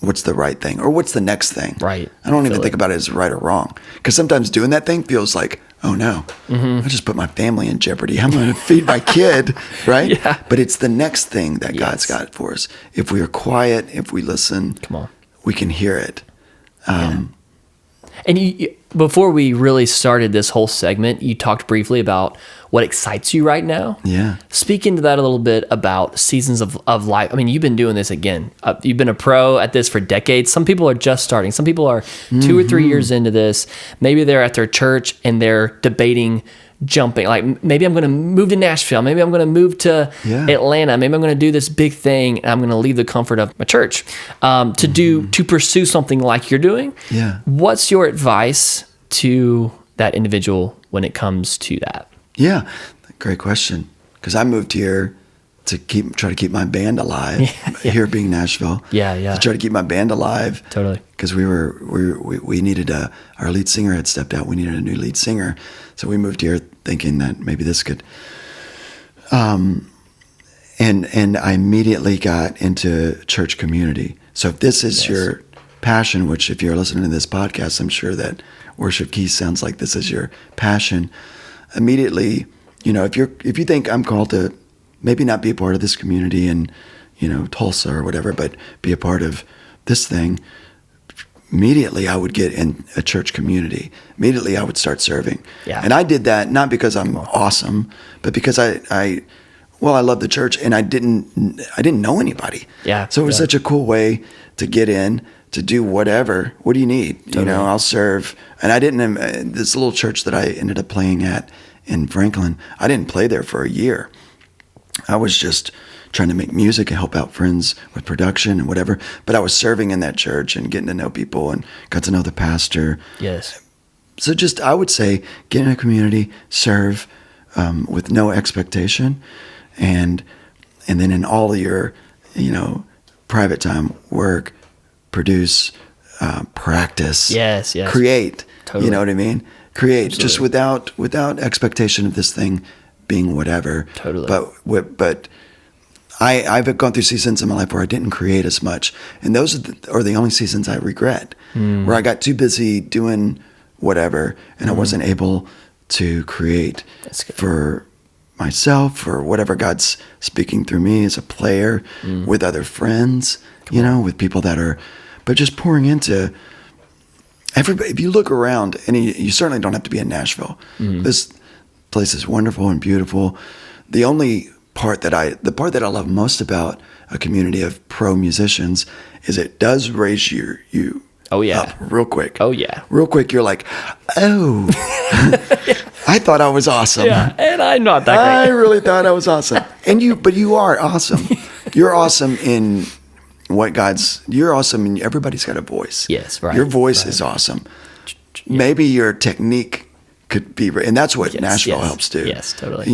what's the right thing or what's the next thing. Right. I don't even think about it as right or wrong. Because sometimes doing that thing feels like, oh no, I just put my family in jeopardy. I'm going to feed my kid, right? Yeah. But it's the next thing that God's got for us. If we are quiet, if we listen, we can hear it. And before we really started this whole segment, you talked briefly about what excites you right now. Yeah. Speak into that a little bit about seasons of life. I mean, you've been doing this again. You've been a pro at this for decades. Some people are just starting. Some people are 2 or 3 years into this. Maybe they're at their church and they're debating jumping. Like, maybe I'm going to move to Nashville. Maybe I'm going to move to Atlanta. Maybe I'm going to do this big thing and I'm going to leave the comfort of my church to pursue something like you're doing. Yeah. What's your advice to that individual when it comes to that? Yeah, great question. Because I moved here to try to keep my band alive. Here being Nashville. To try to keep my band alive. Totally. Because we needed our lead singer had stepped out. We needed a new lead singer, so we moved here thinking that maybe this could. And I immediately got into church community. So if this is your passion, which if you're listening to this podcast, I'm sure that Worship Keys sounds like this is your passion. Immediately, if you think I'm called to maybe not be a part of this community in, Tulsa or whatever, but be a part of this thing, immediately I would get in a church community. Immediately I would start serving. Yeah. And I did that not because I'm awesome, but because I love the church and I didn't know anybody. Yeah. So it was such a cool way to get in, to do whatever. What do you need? Totally. I'll serve. And I didn't, this little church that I ended up playing at in Franklin, I didn't play there for a year. I was just trying to make music and help out friends with production and whatever. But I was serving in that church and getting to know people and got to know the pastor. Yes. So just, I would say, get in a community, serve with no expectation. And then in all of your, private time, work, produce, practice. Yes. Create. Totally. You know what I mean? Create. Absolutely. Just without expectation of this thing being whatever. Totally. But I've gone through seasons in my life where I didn't create as much, and those are the only seasons I regret, where I got too busy doing whatever, and I wasn't able to create for myself, for whatever God's speaking through me as a player, with other friends, with people that are, but just pouring into everybody. If you look around, and you certainly don't have to be in Nashville. This place is wonderful and beautiful. The part that I love most about a community of pro musicians is it does raise you up real quick. Oh yeah. Real quick, you're like, oh, I thought I was awesome. Yeah, and I'm not that great. I really thought I was awesome. But you are awesome. You're awesome in you're awesome and everybody's got a voice. Yes, right. Your voice is awesome. Yeah. Maybe your technique could be, and that's what Nashville helps do. Yes, totally.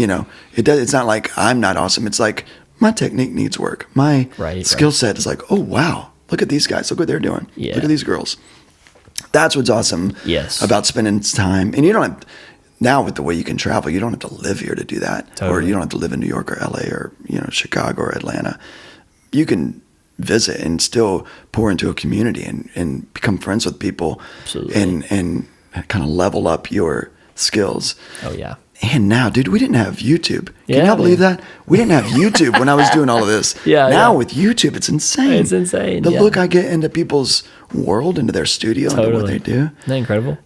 It's not like I'm not awesome. It's like my technique needs work. My skill set is like, oh wow, look at these guys. Look what they're doing. Yeah. Look at these girls. That's what's awesome. Yes. About spending time, and you don't have, now with the way you can travel, you don't have to live here to do that, totally. Or you don't have to live in New York or LA or Chicago or Atlanta. You can visit and still pour into a community and become friends with people. Absolutely. And kind of level up your skills. Oh yeah. And now, dude, we didn't have YouTube. Can y'all believe that? We didn't have YouTube when I was doing all of this. Now with YouTube, it's insane. It's insane. The look I get into people's world, into their studio, into what they do. Isn't that incredible?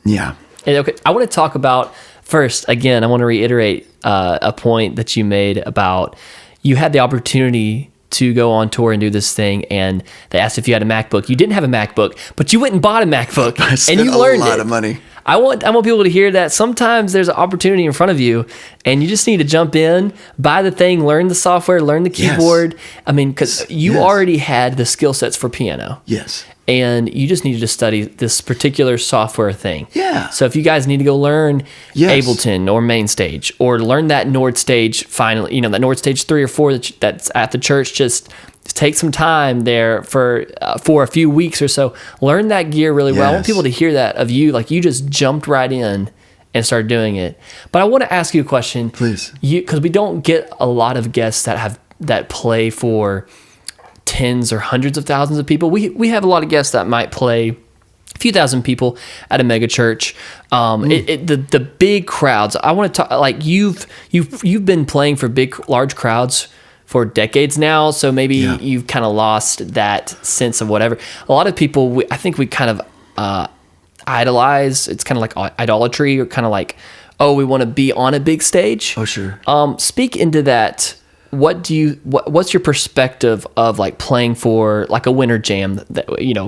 Yeah. And okay, I want to talk about first, again, I want to reiterate a point that you made about you had the opportunity to go on tour and do this thing, and they asked if you had a MacBook. You didn't have a MacBook, but you went and bought a MacBook, I spent and you learned a lot of money. I want people to hear that sometimes there's an opportunity in front of you and you just need to jump in, buy the thing, learn the software, learn the keyboard. Yes. I mean, because you already had the skill sets for piano. Yes. And you just needed to study this particular software thing. Yeah. So if you guys need to go learn Ableton or MainStage, or learn that Nordstage finally, that Nordstage 3 or 4 that's at the church, just take some time there for a few weeks or so. Learn that gear really well. I want people to hear that of you. Like, you just jumped right in and started doing it. But I want to ask you a question. Please. Because we don't get a lot of guests that play for tens or hundreds of thousands of people. We have a lot of guests that might play a few thousand people at a mega church. The big crowds. I want to talk, like, you've been playing for large crowds for decades now, so maybe you've kind of lost that sense of whatever. A lot of people, I think we kind of idolize. It's kind of like idolatry, or kind of like, oh, we want to be on a big stage. Oh, sure. Speak into that. What's your perspective of like playing for like a Winter Jam,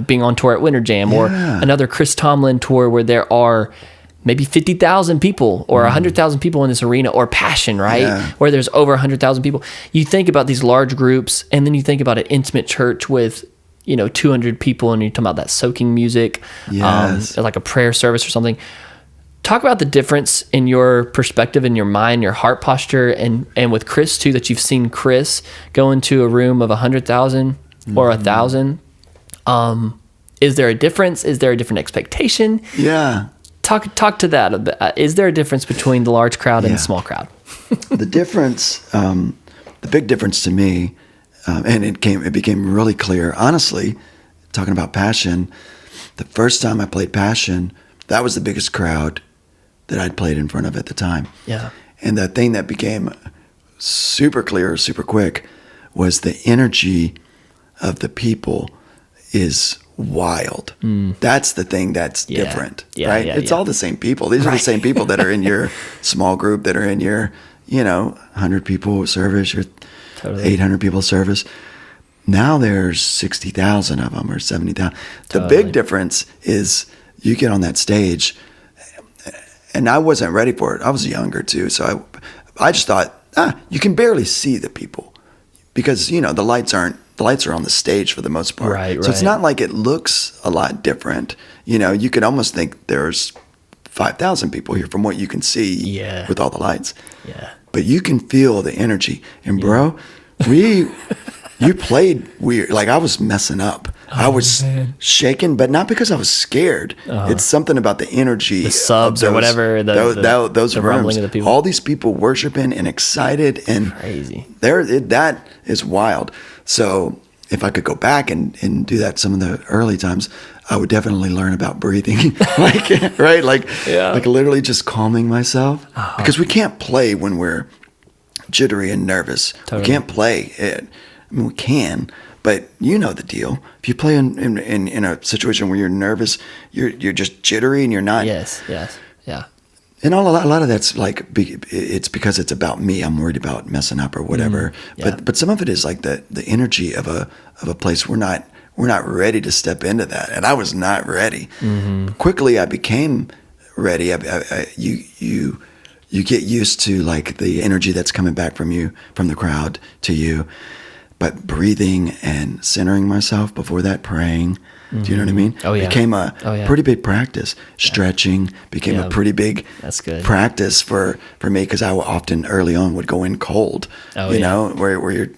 being on tour at Winter Jam, or another Chris Tomlin tour where there are maybe 50,000 people or 100,000 people in this arena, or Passion, right? Yeah. Where there's over 100,000 people. You think about these large groups, and then you think about an intimate church with 200 people, and you're talking about that soaking music, like a prayer service or something. Talk about the difference in your perspective, in your mind, your heart posture, and with Chris too, that you've seen Chris go into a room of 100,000 or 1,000. Is there a difference? Is there a different expectation? Yeah. Talk to that a bit. Is there a difference between the large crowd and the small crowd? The difference, the big difference to me, and it became really clear, honestly, talking about Passion, the first time I played Passion, that was the biggest crowd that I'd played in front of at the time. Yeah. And the thing that became super clear, super quick, was the energy of the people is wild. That's the thing that's different, right? It's all the same people. These are the same people that are in your small group, that are in your, 100 people service, your 800 people service. Now there's 60,000 of them, or 70,000. The big difference is you get on that stage, and I wasn't ready for it. I was younger too, so I just thought, you can barely see the people because the lights are on the stage for the most part. Right. So it's not like it looks a lot different. You could almost think there's 5,000 people here from what you can see with all the lights. Yeah. But you can feel the energy, and bro, you played weird. Like, I was messing up. I was shaking, but not because I was scared. It's something about the energy, the subs or whatever. Those the rooms, rumbling of the people. all these people worshiping and excited, and crazy. That is wild. So if I could go back and do that some of the early times, I would definitely learn about breathing, like literally just calming myself, because we can't play when we're jittery and nervous. Totally. We can't play it. I mean, we can, but you know the deal. If you play in a situation where you're nervous, you're just jittery and you're not. Yes, yeah. And a lot of that's like, it's because it's about me. I'm worried about messing up or whatever. But some of it is like the energy of a place. We're not ready to step into that, and I was not ready. Quickly, I became ready. You get used to like the energy that's coming back from you, from the crowd to you. But breathing and centering myself before that, praying, do you know what I mean? Oh, yeah. Became a pretty big practice. Stretching became a pretty big practice for me, because I often early on would go in cold, where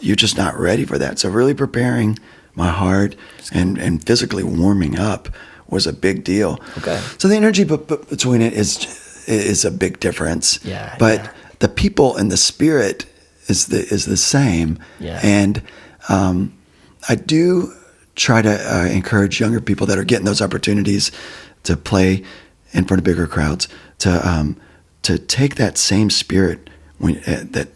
you're just not ready for that. So really preparing my heart and physically warming up was a big deal. Okay. So the energy between it is a big difference. Yeah. But the people and the spirit is the same. Yeah. And I do try to encourage younger people that are getting those opportunities to play in front of bigger crowds to take that same spirit that.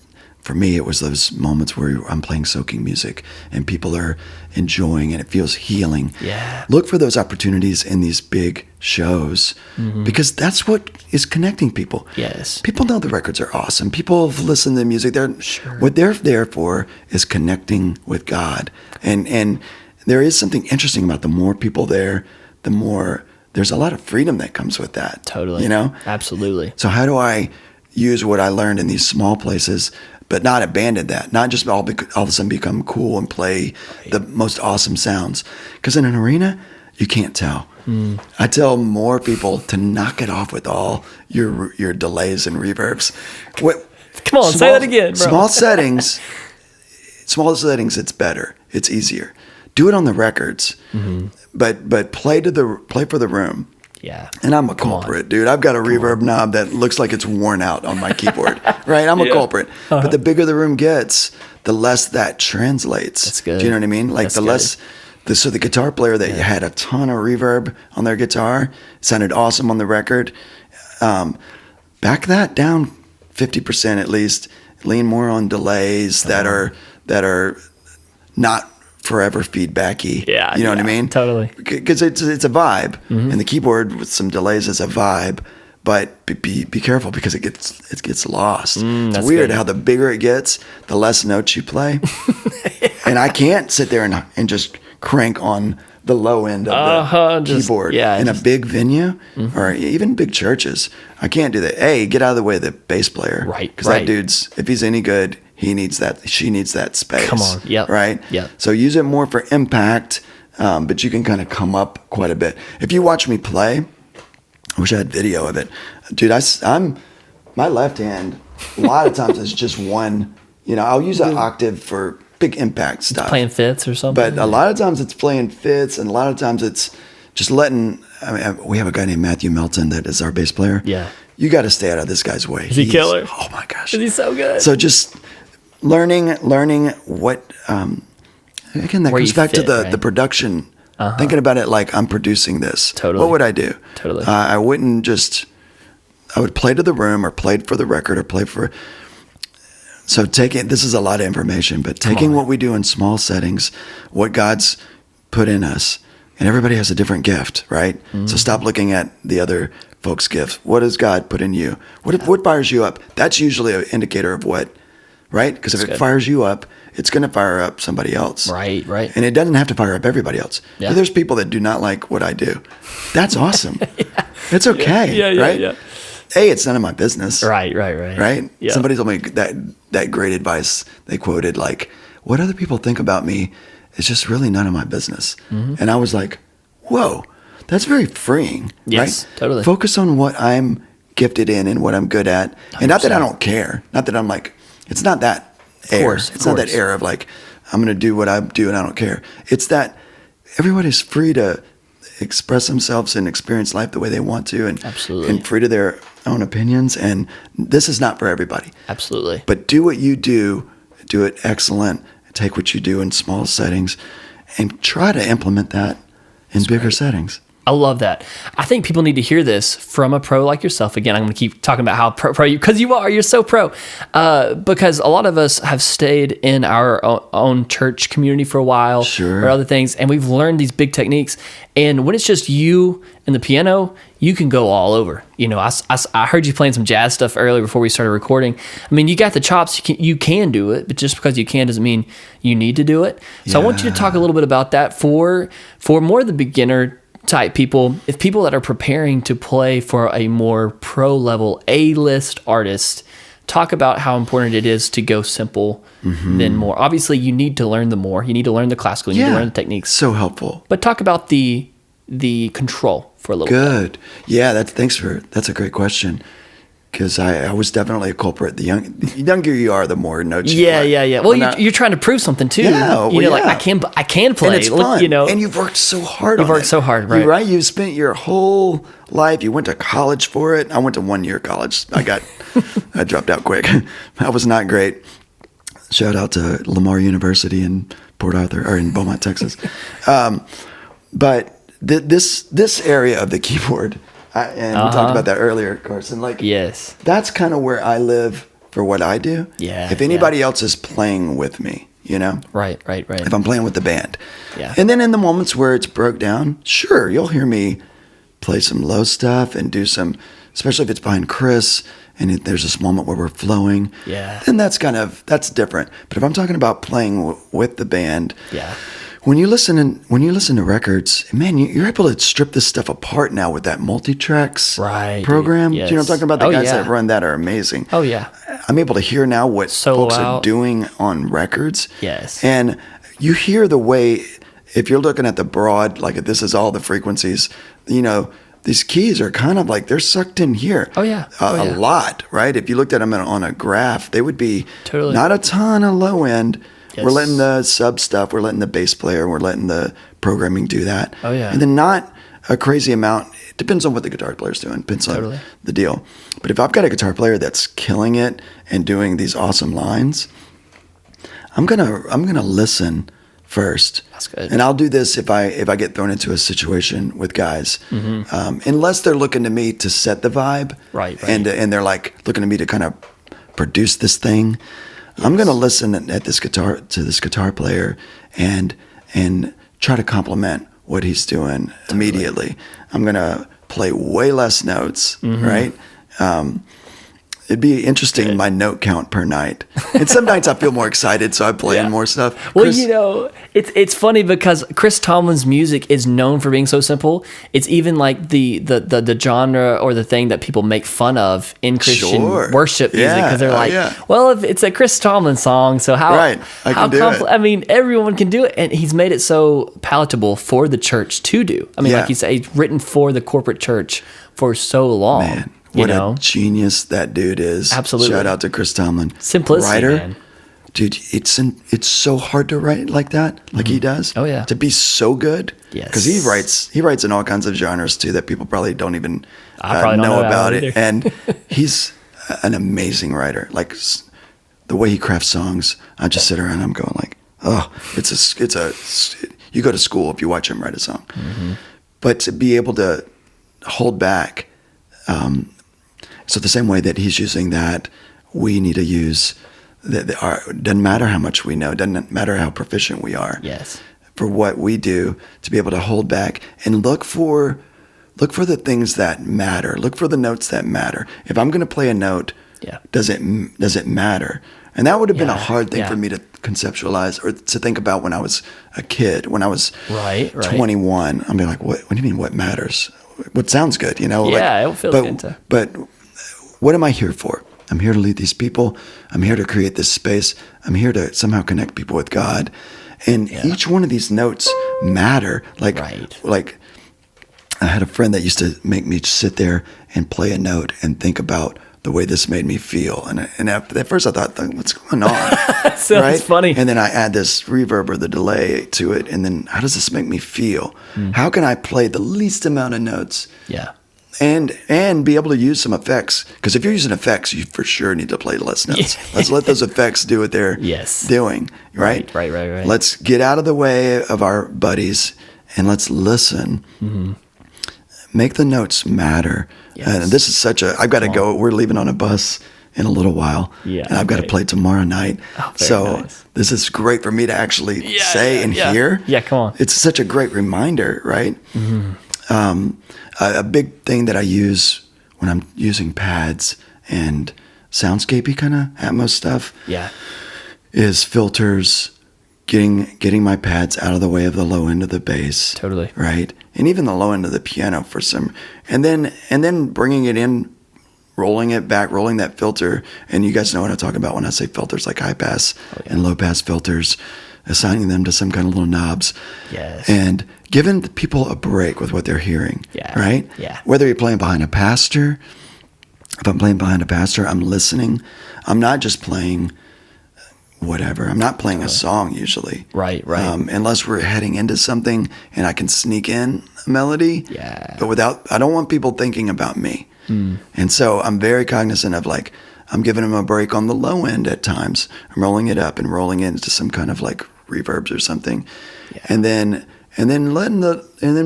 For me, it was those moments where I'm playing soaking music and people are enjoying and it feels healing. Yeah. Look for those opportunities in these big shows, because that's what is connecting people. Yes. People know the records are awesome. People have listened to the music. What they're there for is connecting with God. And there is something interesting about the more people there, the more there's a lot of freedom that comes with that. Totally. You know? Absolutely. So how do I use what I learned in these small places, but not abandon that? Not just all of a sudden become cool and play the most awesome sounds. Because in an arena, you can't tell. I tell more people to knock it off with all your delays and reverbs. Come on, say that again, bro. Small settings, it's better. It's easier. Do it on the records, but play for the room. Yeah. And I'm a culprit, dude. I've got a reverb knob that looks like it's worn out on my keyboard, right? I'm a culprit. But the bigger the room gets, the less that translates. That's good. Do you know what I mean? Like That's good. So the guitar player that had a ton of reverb on their guitar sounded awesome on the record. Back that down 50% at least. Lean more on delays that are not forever feedbacky. Yeah, you know what I mean? Totally. Because it's a vibe, and the keyboard with some delays is a vibe. But be careful because it gets lost. It's weird how the bigger it gets, the less notes you play. And I can't sit there and just crank on the low end of the keyboard in a big venue or even big churches. I can't do that. Get out of the way of the bass player. Right. Because that dude's, if he's any good, she needs that space. Come on. Yep. Right? Yep. So use it more for impact, but you can kind of come up quite a bit. If you watch me play, I wish I had video of it. Dude, I'm my left hand, a lot of times it's just one, I'll use an octave for big impact stuff. Playing fifths or something. But a lot of times it's playing fifths, and a lot of times it's just letting, we have a guy named Matthew Melton that is our bass player. Yeah. You got to stay out of this guy's way. Is he killer? Oh my gosh. Is he so good? So just learning what, again, that Where comes you back fit, to right? the production. Thinking about it like I'm producing this. Totally. What would I do? Totally. I wouldn't I would play to the room or play for the record or play for. So this is a lot of information, but taking what we do in small settings, what God's put in us, and everybody has a different gift, right? So stop looking at the other folks' gifts. What has God put in you? What fires you up? That's usually an indicator of what, right? Because if it fires you up, it's going to fire up somebody else. Right. And it doesn't have to fire up everybody else. Yeah. There's people that do not like what I do. That's awesome. It's okay, right? Yeah. It's none of my business. Right. Yeah. Somebody told me that great advice. They quoted like, what other people think about me is just really none of my business. And I was like, whoa, that's very freeing. Yes, right? totally. Focus on what I'm gifted in and what I'm good at. 100%. And not that I don't care. Not that I'm like, it's not that air. It's not that air of like, I'm going to do what I do and I don't care. It's that everybody's free to express themselves and experience life the way they want to, and free to their own opinions. And this is not for everybody. Absolutely. But do what you do it excellent. Take what you do in small settings and try to implement that in bigger settings. I love that. I think people need to hear this from a pro like yourself. Again, I'm going to keep talking about how pro you, because you're so pro. Because a lot of us have stayed in our own church community for a while, or other things, and we've learned these big techniques. And when it's just you and the piano, you can go all over. I heard you playing some jazz stuff earlier before we started recording. I mean, you got the chops. You can do it, but just because you can doesn't mean you need to do it. So I want you to talk a little bit about that for more of the beginner type people, if people that are preparing to play for a more pro level A-list artist, talk about how important it is to go simple than more. Obviously, you need to learn the more. You need to learn the classical. You need to learn the techniques. So helpful. But talk about the control for a little bit. Good. Yeah, that's a great question. Because I was definitely a culprit. The younger you are, the more notes you play. Yeah. Well, you're trying to prove something too. Like I can play. And it's fun. And you've worked so hard. You've worked so hard, right? Right. You spent your whole life. You went to college for it. I went to 1 year college. I dropped out quick. I was not great. Shout out to Lamar University in Port Arthur or in Beaumont, Texas. But this area of the keyboard. We talked about that earlier, Carson. Yes, that's kind of where I live for what I do. Yeah. If anybody else is playing with me, Right. If I'm playing with the band. Yeah. And then in the moments where it's broke down, sure, you'll hear me play some low stuff and do some, especially if it's behind Chris and there's this moment where we're flowing. Yeah. Then that's different. But if I'm talking about playing with the band. Yeah. when you listen to records, man, you're able to strip this stuff apart now with that multi-tracks program. Yes. Do you know what I'm talking about? The guys that run that are amazing. Oh yeah. I'm able to hear now what folks are doing on records. Yes. And you hear the way, if you're looking at the broad, like this is all the frequencies, you know, these keys are kind of like they're sucked in here. Oh yeah. A lot, right? If you looked at them on a graph, they would be not a ton of low end. Yes. We're letting the sub stuff, we're letting the bass player, we're letting the programming do that. Oh, yeah. And then not a crazy amount. It depends on what the guitar player's doing. Depends on the deal. But if I've got a guitar player that's killing it and doing these awesome lines, I'm gonna listen first. That's good. And I'll do this if I get thrown into a situation with guys, unless they're looking to me to set the vibe, right. And they're like looking to me to kind of produce this thing. Yes. I'm going to listen to this guitar player and try to compliment what he's doing immediately. I'm going to play way less notes, right? It'd be interesting, my note count per night. And some nights I feel more excited, so I play in more stuff. Well, you know, it's funny because Chris Tomlin's music is known for being so simple. It's even like the genre or the thing that people make fun of in Christian worship music because they're like, well, if it's a Chris Tomlin song, so how I can do it. I mean, everyone can do it, and he's made it so palatable for the church to do. I mean, like you say, he's written for the corporate church for so long. Man. What a genius that dude is. Absolutely. Shout out to Chris Tomlin. Simplicity, writer, man. Dude, it's so hard to write like that, like he does. Oh, yeah. To be so good. Yes. Because he writes in all kinds of genres, too, that people probably don't even know about it. And he's an amazing writer. Like, the way he crafts songs, I just sit around and I'm going like, oh, you go to school if you watch him write a song. But to be able to hold back, so the same way that he's using that, we need to use doesn't matter how much we know, doesn't matter how proficient we are. Yes. For what we do, to be able to hold back and look for the things that matter. Look for the notes that matter. If I'm going to play a note, does it matter? And that would have been a hard thing for me to conceptualize or to think about when I was a kid. When I was 21, I'd be like, what do you mean? What matters? What sounds good? You know? Yeah, it feels good. But what am I here for? I'm here to lead these people. I'm here to create this space. I'm here to somehow connect people with God. And each one of these notes matter. Like I had a friend that used to make me sit there and play a note and think about the way this made me feel. And at first I thought, what's going on? Sounds funny. And then I add this reverb or the delay to it. And then how does this make me feel? How can I play the least amount of notes? Yeah. And be able to use some effects. Because if you're using effects, you for sure need to play less notes. Let's let those effects do what they're doing, right? Right. Let's get out of the way of our buddies and let's listen. Make the notes matter. Yes. And this is I've got to go. We're leaving on a bus in a little while. Yeah, and I've got to play tomorrow night. Oh, so this is great for me to actually say and hear. Yeah, come on. It's such a great reminder, right? A big thing that I use when I'm using pads and soundscapey kind of Atmos stuff is filters, getting my pads out of the way of the low end of the bass. Totally. Right? And even the low end of the piano and then bringing it in, rolling it back, rolling that filter. And you guys know what I'm talking about when I say filters, like high pass and low pass filters, assigning them to some kind of little knobs. Yes. And giving the people a break with what they're hearing. Yeah. Right? Yeah. Whether you're playing behind a pastor, if I'm playing behind a pastor, I'm listening. I'm not just playing whatever. I'm not playing a song usually. Right. Unless we're heading into something and I can sneak in a melody. Yeah. But I don't want people thinking about me. And so I'm very cognizant of like, I'm giving them a break on the low end at times. I'm rolling it up and rolling it into some kind of like reverbs or something. Yeah. And then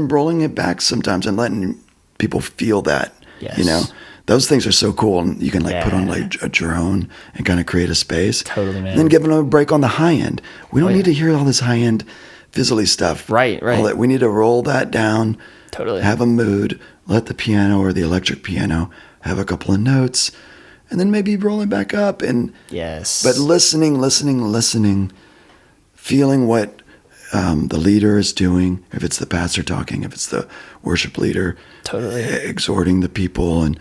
rolling it back sometimes and letting people feel that. Yes. You know, those things are so cool. And you can like put on like a drone and kind of create a space. Totally, man. And then giving them a break on the high end. We don't need to hear all this high end fizzly stuff. Right. We need to roll that down. Totally. Have a mood. Let the piano or the electric piano have a couple of notes. And then maybe roll it back up. But listening, feeling what the leader is doing, if it's the pastor talking, if it's the worship leader Totally. exhorting the people, and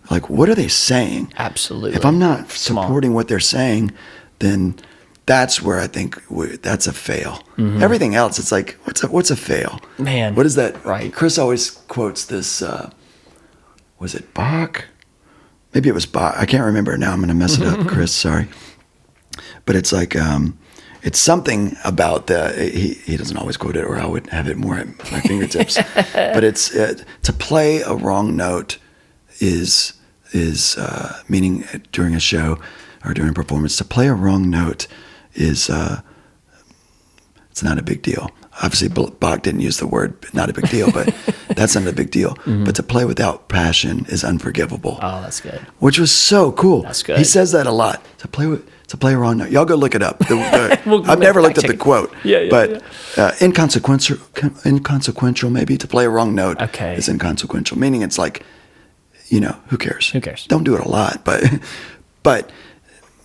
like, what are they saying? Absolutely. If I'm not supporting what they're saying, then that's where I think that's a fail. Everything else, it's like, what's a fail? Man. What is that? Right. Chris always quotes this, was it Bach? Maybe it was Bach. I can't remember now. I'm going to mess it up, Chris. Sorry. But it's like, it's something about he doesn't always quote it, or I would have it more at my fingertips. But it's to play a wrong note is meaning during a show or during a performance, to play a wrong note is it's not a big deal. Obviously, Bach didn't use the word "not a big deal," but that's not a big deal. But to play without passion is unforgivable. Oh, that's good. Which was so cool. That's good. He says that a lot. To play a wrong note. Y'all go look it up. We'll I've never looked at the quote. But inconsequential maybe. To play a wrong note is inconsequential, meaning it's like, who cares? Who cares? Don't do it a lot, but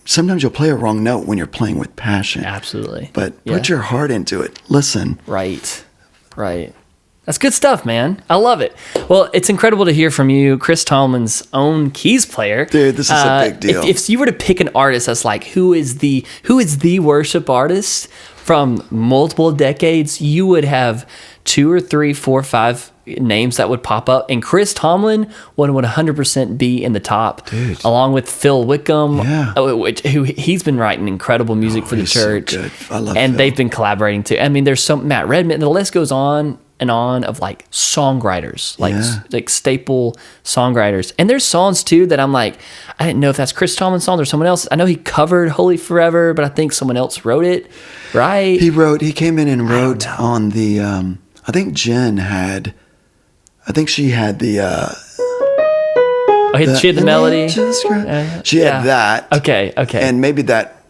sometimes you'll play a wrong note when you're playing with passion. Absolutely. But put your heart into it. Listen. Right. That's good stuff, man. I love it. Well, it's incredible to hear from you, Chris Tomlin's own keys player. Dude, this is a big deal. If you were to pick an artist that's like, who is the worship artist from multiple decades, you would have 2 or 3, 4, 5 names that would pop up, and Chris Tomlin would 100% be in the top, dude, along with Phil Wickham, who he's been writing incredible music for the church. So good. I love and Phil. They've been collaborating too. I mean, there's some Matt Redman. The list goes on and on of like songwriters, like staple songwriters. And there's songs too that I'm like, I didn't know if that's Chris Tomlin's song or someone else. I know he covered Holy Forever, but I think someone else wrote it, right? He came in and wrote on the, I think she had the, she had the melody. She had that. Okay. And maybe that,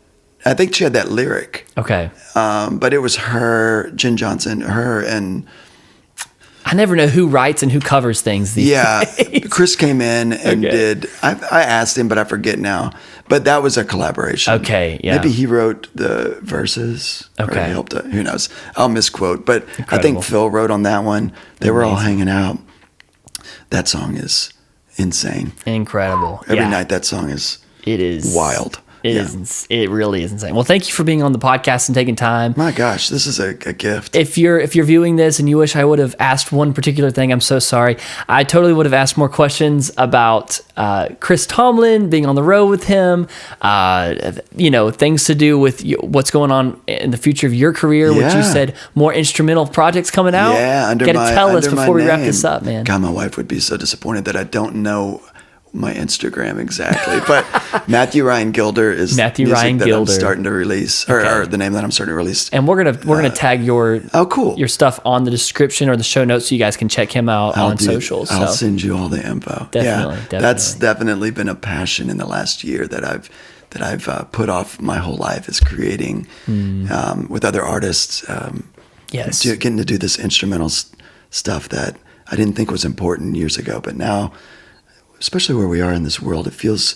I think she had that lyric. Okay. But it was her, Jen Johnson, and I never know who writes and who covers things these days. Chris came in and did, I asked him, but I forget now. But that was a collaboration. Okay, yeah. Maybe he wrote the verses. Okay. Or he helped it. Who knows? I'll misquote. But Incredible. I think Phil wrote on that one. They were all hanging out. That song is insane. Incredible. Every night that song is wild. It really is insane. Well, thank you for being on the podcast and taking time. My gosh, this is a gift. If you're viewing this and you wish I would have asked one particular thing, I'm so sorry. I totally would have asked more questions about Chris Tomlin, being on the road with him, things to do with what's going on in the future of your career, which you said more instrumental projects coming out. Yeah, tell us before we wrap this up, man. God, my wife would be so disappointed that I don't know my Instagram exactly, but Matthew Ryan Gilder is music that I'm starting to release, or the name that I'm starting to release. And we're gonna tag your your stuff on the description or the show notes so you guys can check him out on socials. I'll send you all the info. Definitely. That's definitely been a passion in the last year that I've put off my whole life, is creating with other artists. Getting to do this instrumental stuff that I didn't think was important years ago, but now, especially where we are in this world, it feels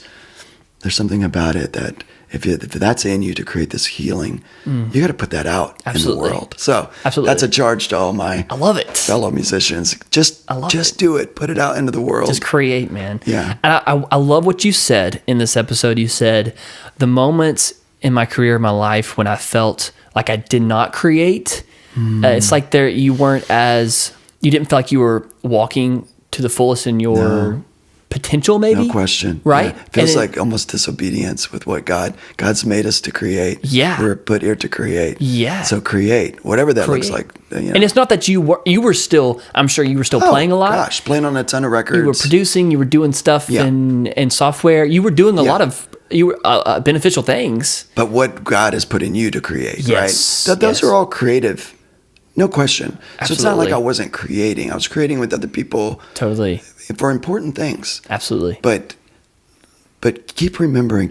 there's something about it that if that's in you to create this healing, you got to put that out in the world. So that's a charge to all my fellow musicians. Just do it. Put it out into the world. Just create, man. Yeah. And I love what you said in this episode. You said the moments in my career, my life, when I felt like I did not create, it's like you didn't feel like you were walking to the fullest in your potential, maybe. No question. Right? Yeah. Feels like almost disobedience with what God's made us to create. Yeah. We're put here to create. Yeah. So create, whatever that looks like. And it's not that you were still, I'm sure you were still playing a lot. Gosh, playing on a ton of records. You were producing, you were doing stuff in software. You were doing a lot of beneficial things. But what God has put in you to create, yes. right? Those are all creative. No question. Absolutely. So it's not like I wasn't creating. I was creating with other people. Totally. For important things. Absolutely. But keep remembering,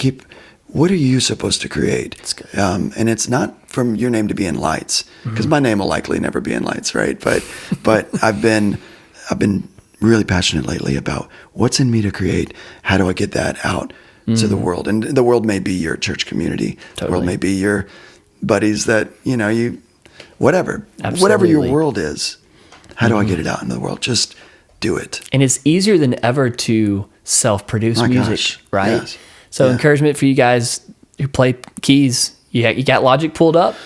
what are you supposed to create? That's good. And it's not from your name to be in lights, because my name will likely never be in lights, right? But I've been really passionate lately about what's in me to create. How do I get that out to the world? And the world may be your church community. Totally. The world may be your buddies that, whatever Absolutely. your world is. How do I get it out into the world? Just do it. And it's easier than ever to self-produce My music, gosh. right? Yes. So Yeah. encouragement for you guys who play keys. You got Logic pulled up,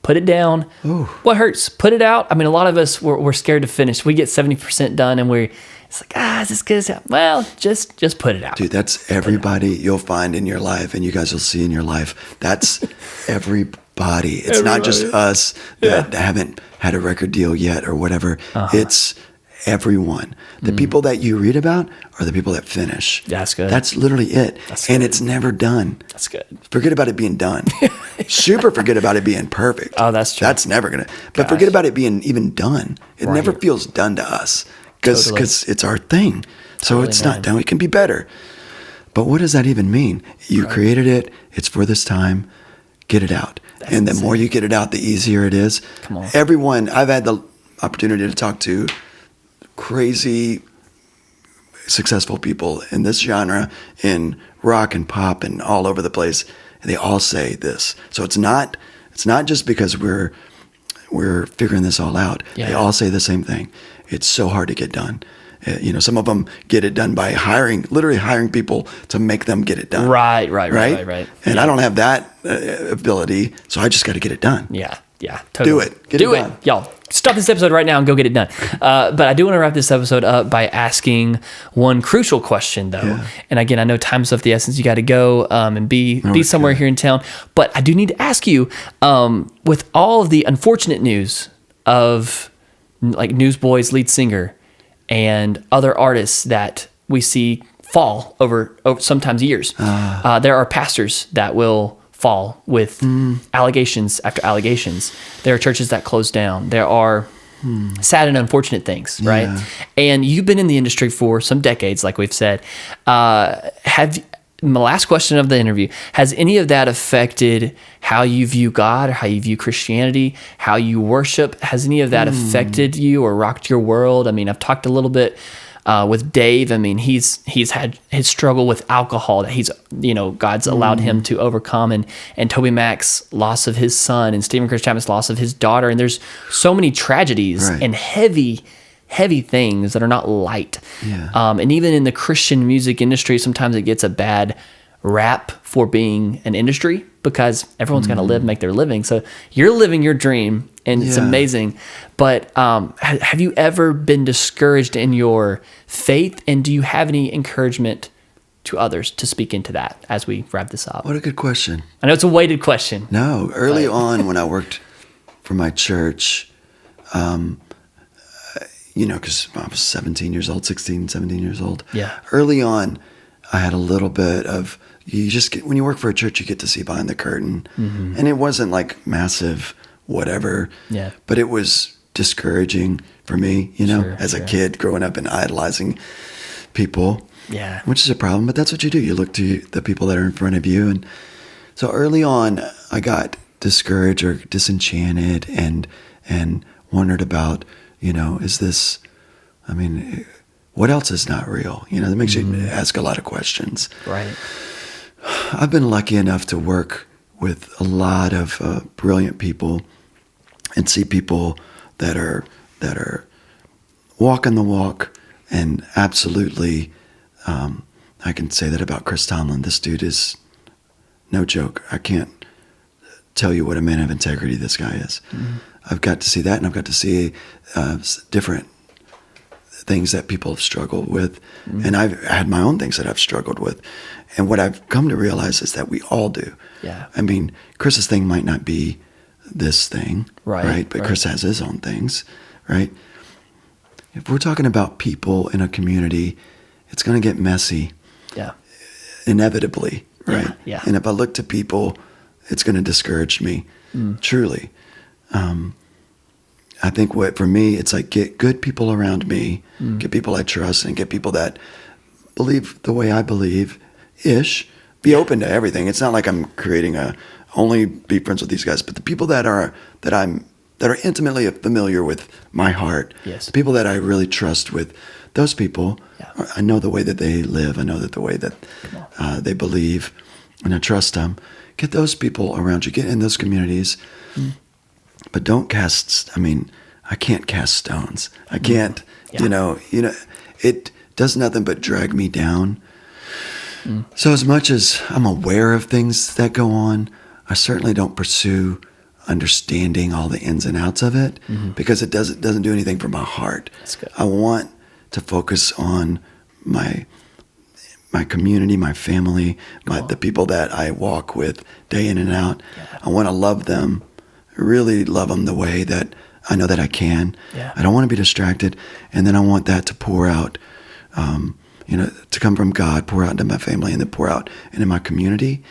put it down. Ooh. What hurts? Put it out. I mean, a lot of us, we're scared to finish. We get 70% done and it's like, is this good? Well, just put it out. Dude, that's everybody you'll find in your life, and you guys will see in your life. That's everybody. It's not just us that haven't had a record deal yet or whatever. It's everyone. The people that you read about are the people that finish. That's good. That's literally it. And good. it's never done. That's good. Forget about it being done. Super forget about it being perfect. Oh, that's true. That's never going to. But forget about it being even done. It never feels done to us because it's our thing. So it's not done. It can be better. But what does that even mean? You created it. It's for this time. Get it out. And the more you get it out, the easier it is. Come on. Everyone, I've had the opportunity to talk to crazy successful people in this genre, in rock and pop and all over the place, and they all say this. So it's not just because we're figuring this all out. Yeah. They all say the same thing. It's so hard to get done. Some of them get it done by literally hiring people to make them get it done. Right. And I don't have that ability, so I just got to get it done. Yeah, totally. Do it. Get it done. Y'all. Stop this episode right now and go get it done. But I do want to wrap this episode up by asking one crucial question, though. Yeah. And again, I know time's of the essence. You got to go and be somewhere here in town. But I do need to ask you, with all of the unfortunate news of like Newsboys lead singer and other artists that we see fall over sometimes years, there are pastors that will fall with allegations after allegations. There are churches that close down. There are sad and unfortunate things, right? Yeah. And you've been in the industry for some decades, like we've said. My last question of the interview, has any of that affected how you view God or how you view Christianity, how you worship? Has any of that affected you or rocked your world? I mean, I've talked a little bit with Dave. I mean, he's had his struggle with alcohol that God's allowed him to overcome, and Toby Mac's loss of his son, and Stephen Chris Chapman's loss of his daughter. And there's so many tragedies and heavy things that are not light. Yeah. And even in the Christian music industry, sometimes it gets a bad rap for being an industry because everyone's got to live, make their living. So you're living your dream, and it's amazing. But have you ever been discouraged in your faith? And do you have any encouragement to others to speak into that as we wrap this up? What a good question. I know it's a weighted question. No, early on when I worked for my church, because I was 17 years old. Yeah. Early on, I had a little bit of, when you work for a church, you get to see behind the curtain. Mm-hmm. And it wasn't like massive whatever. Yeah. But it was discouraging for me, as a kid growing up and idolizing people. Yeah. Which is a problem, but that's what you do. You look to the people that are in front of you. And so early on, I got discouraged or disenchanted and wondered about, is this, what else is not real? That makes you ask a lot of questions. Right. I've been lucky enough to work with a lot of brilliant people and see people that are walking the walk, and absolutely, I can say that about Chris Tomlin. This dude is no joke. I can't tell you what a man of integrity this guy is. Mm-hmm. I've got to see that, and I've got to see different things that people have struggled with. Mm-hmm. And I've had my own things that I've struggled with. And what I've come to realize is that we all do. Yeah. Chris's thing might not be this thing, right? But Chris has his own things, right? If we're talking about people in a community, it's going to get messy. Yeah. Inevitably, right? Yeah. And if I look to people, it's going to discourage me, truly. I think for me, it's like get good people around me, get people I trust, and get people that believe the way I believe-ish. Be open to everything. It's not like I'm creating only be friends with these guys, but the people that are intimately familiar with my heart, the people that I really trust with, those people, I know the way that they live. I know that the way that they believe, and I trust them. Get those people around you. Get in those communities. but don't cast. I mean, I can't cast stones. I can't. Yeah. You know, it does nothing but drag me down. So as much as I'm aware of things that go on, I certainly don't pursue understanding all the ins and outs of it because it doesn't do anything for my heart. That's good. I want to focus on my community, my family, the people that I walk with day in and out. Yeah. I want to love them, really love them the way that I know that I can. Yeah. I don't want to be distracted. And then I want that to pour out, to come from God, pour out into my family, and then pour out into my community.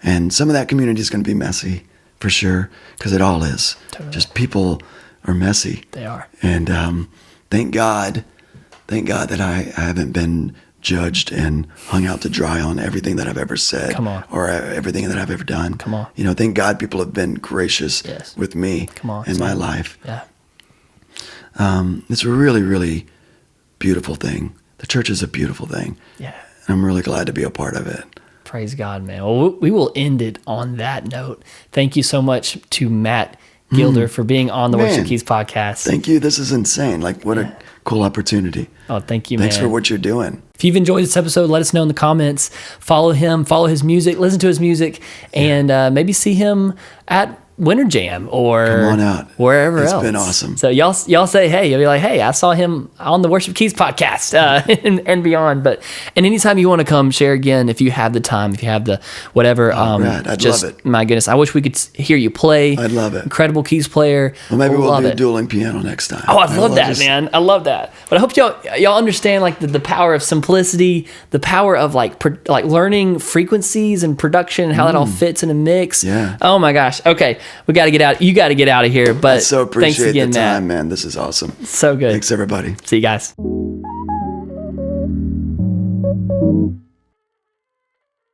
And some of that community is going to be messy, for sure, because it all is. Totally. Just people are messy. They are. And thank God that I haven't been judged and hung out to dry on everything that I've ever said. Come on. Or everything that I've ever done. Come on. Thank God people have been gracious with me in my life. Yeah. It's a really, really beautiful thing. The church is a beautiful thing. Yeah. And I'm really glad to be a part of it. Praise God, man. Well, we will end it on that note. Thank you so much to Matt Gilder for being on the Worship Keys podcast. Thank you. This is insane. Like, what a cool opportunity. Oh, thank you, Thanks man. for what you're doing. If you've enjoyed this episode, let us know in the comments. Follow him, follow his music, listen to his music, and maybe see him at Winter Jam or Come on out. Wherever else. It's been awesome. So y'all say hey. You'll be like, hey, I saw him on the Worship Keys podcast and beyond. And anytime you want to come share again, if you have the time, if you have the whatever. Rad. I'd love it. My goodness, I wish we could hear you play. I'd love it. Incredible keys player. Well, maybe we'll do it. dueling piano next time. Oh, I love that, man. I love that. But I hope y'all understand like the power of simplicity, the power of like learning frequencies and production, and how that all fits in a mix. Yeah. Oh my gosh. Okay, we got to get out. You got to get out of here. But I so appreciate thanks again, the time, Matt. man. This is awesome. So good. Thanks, everybody. See you guys.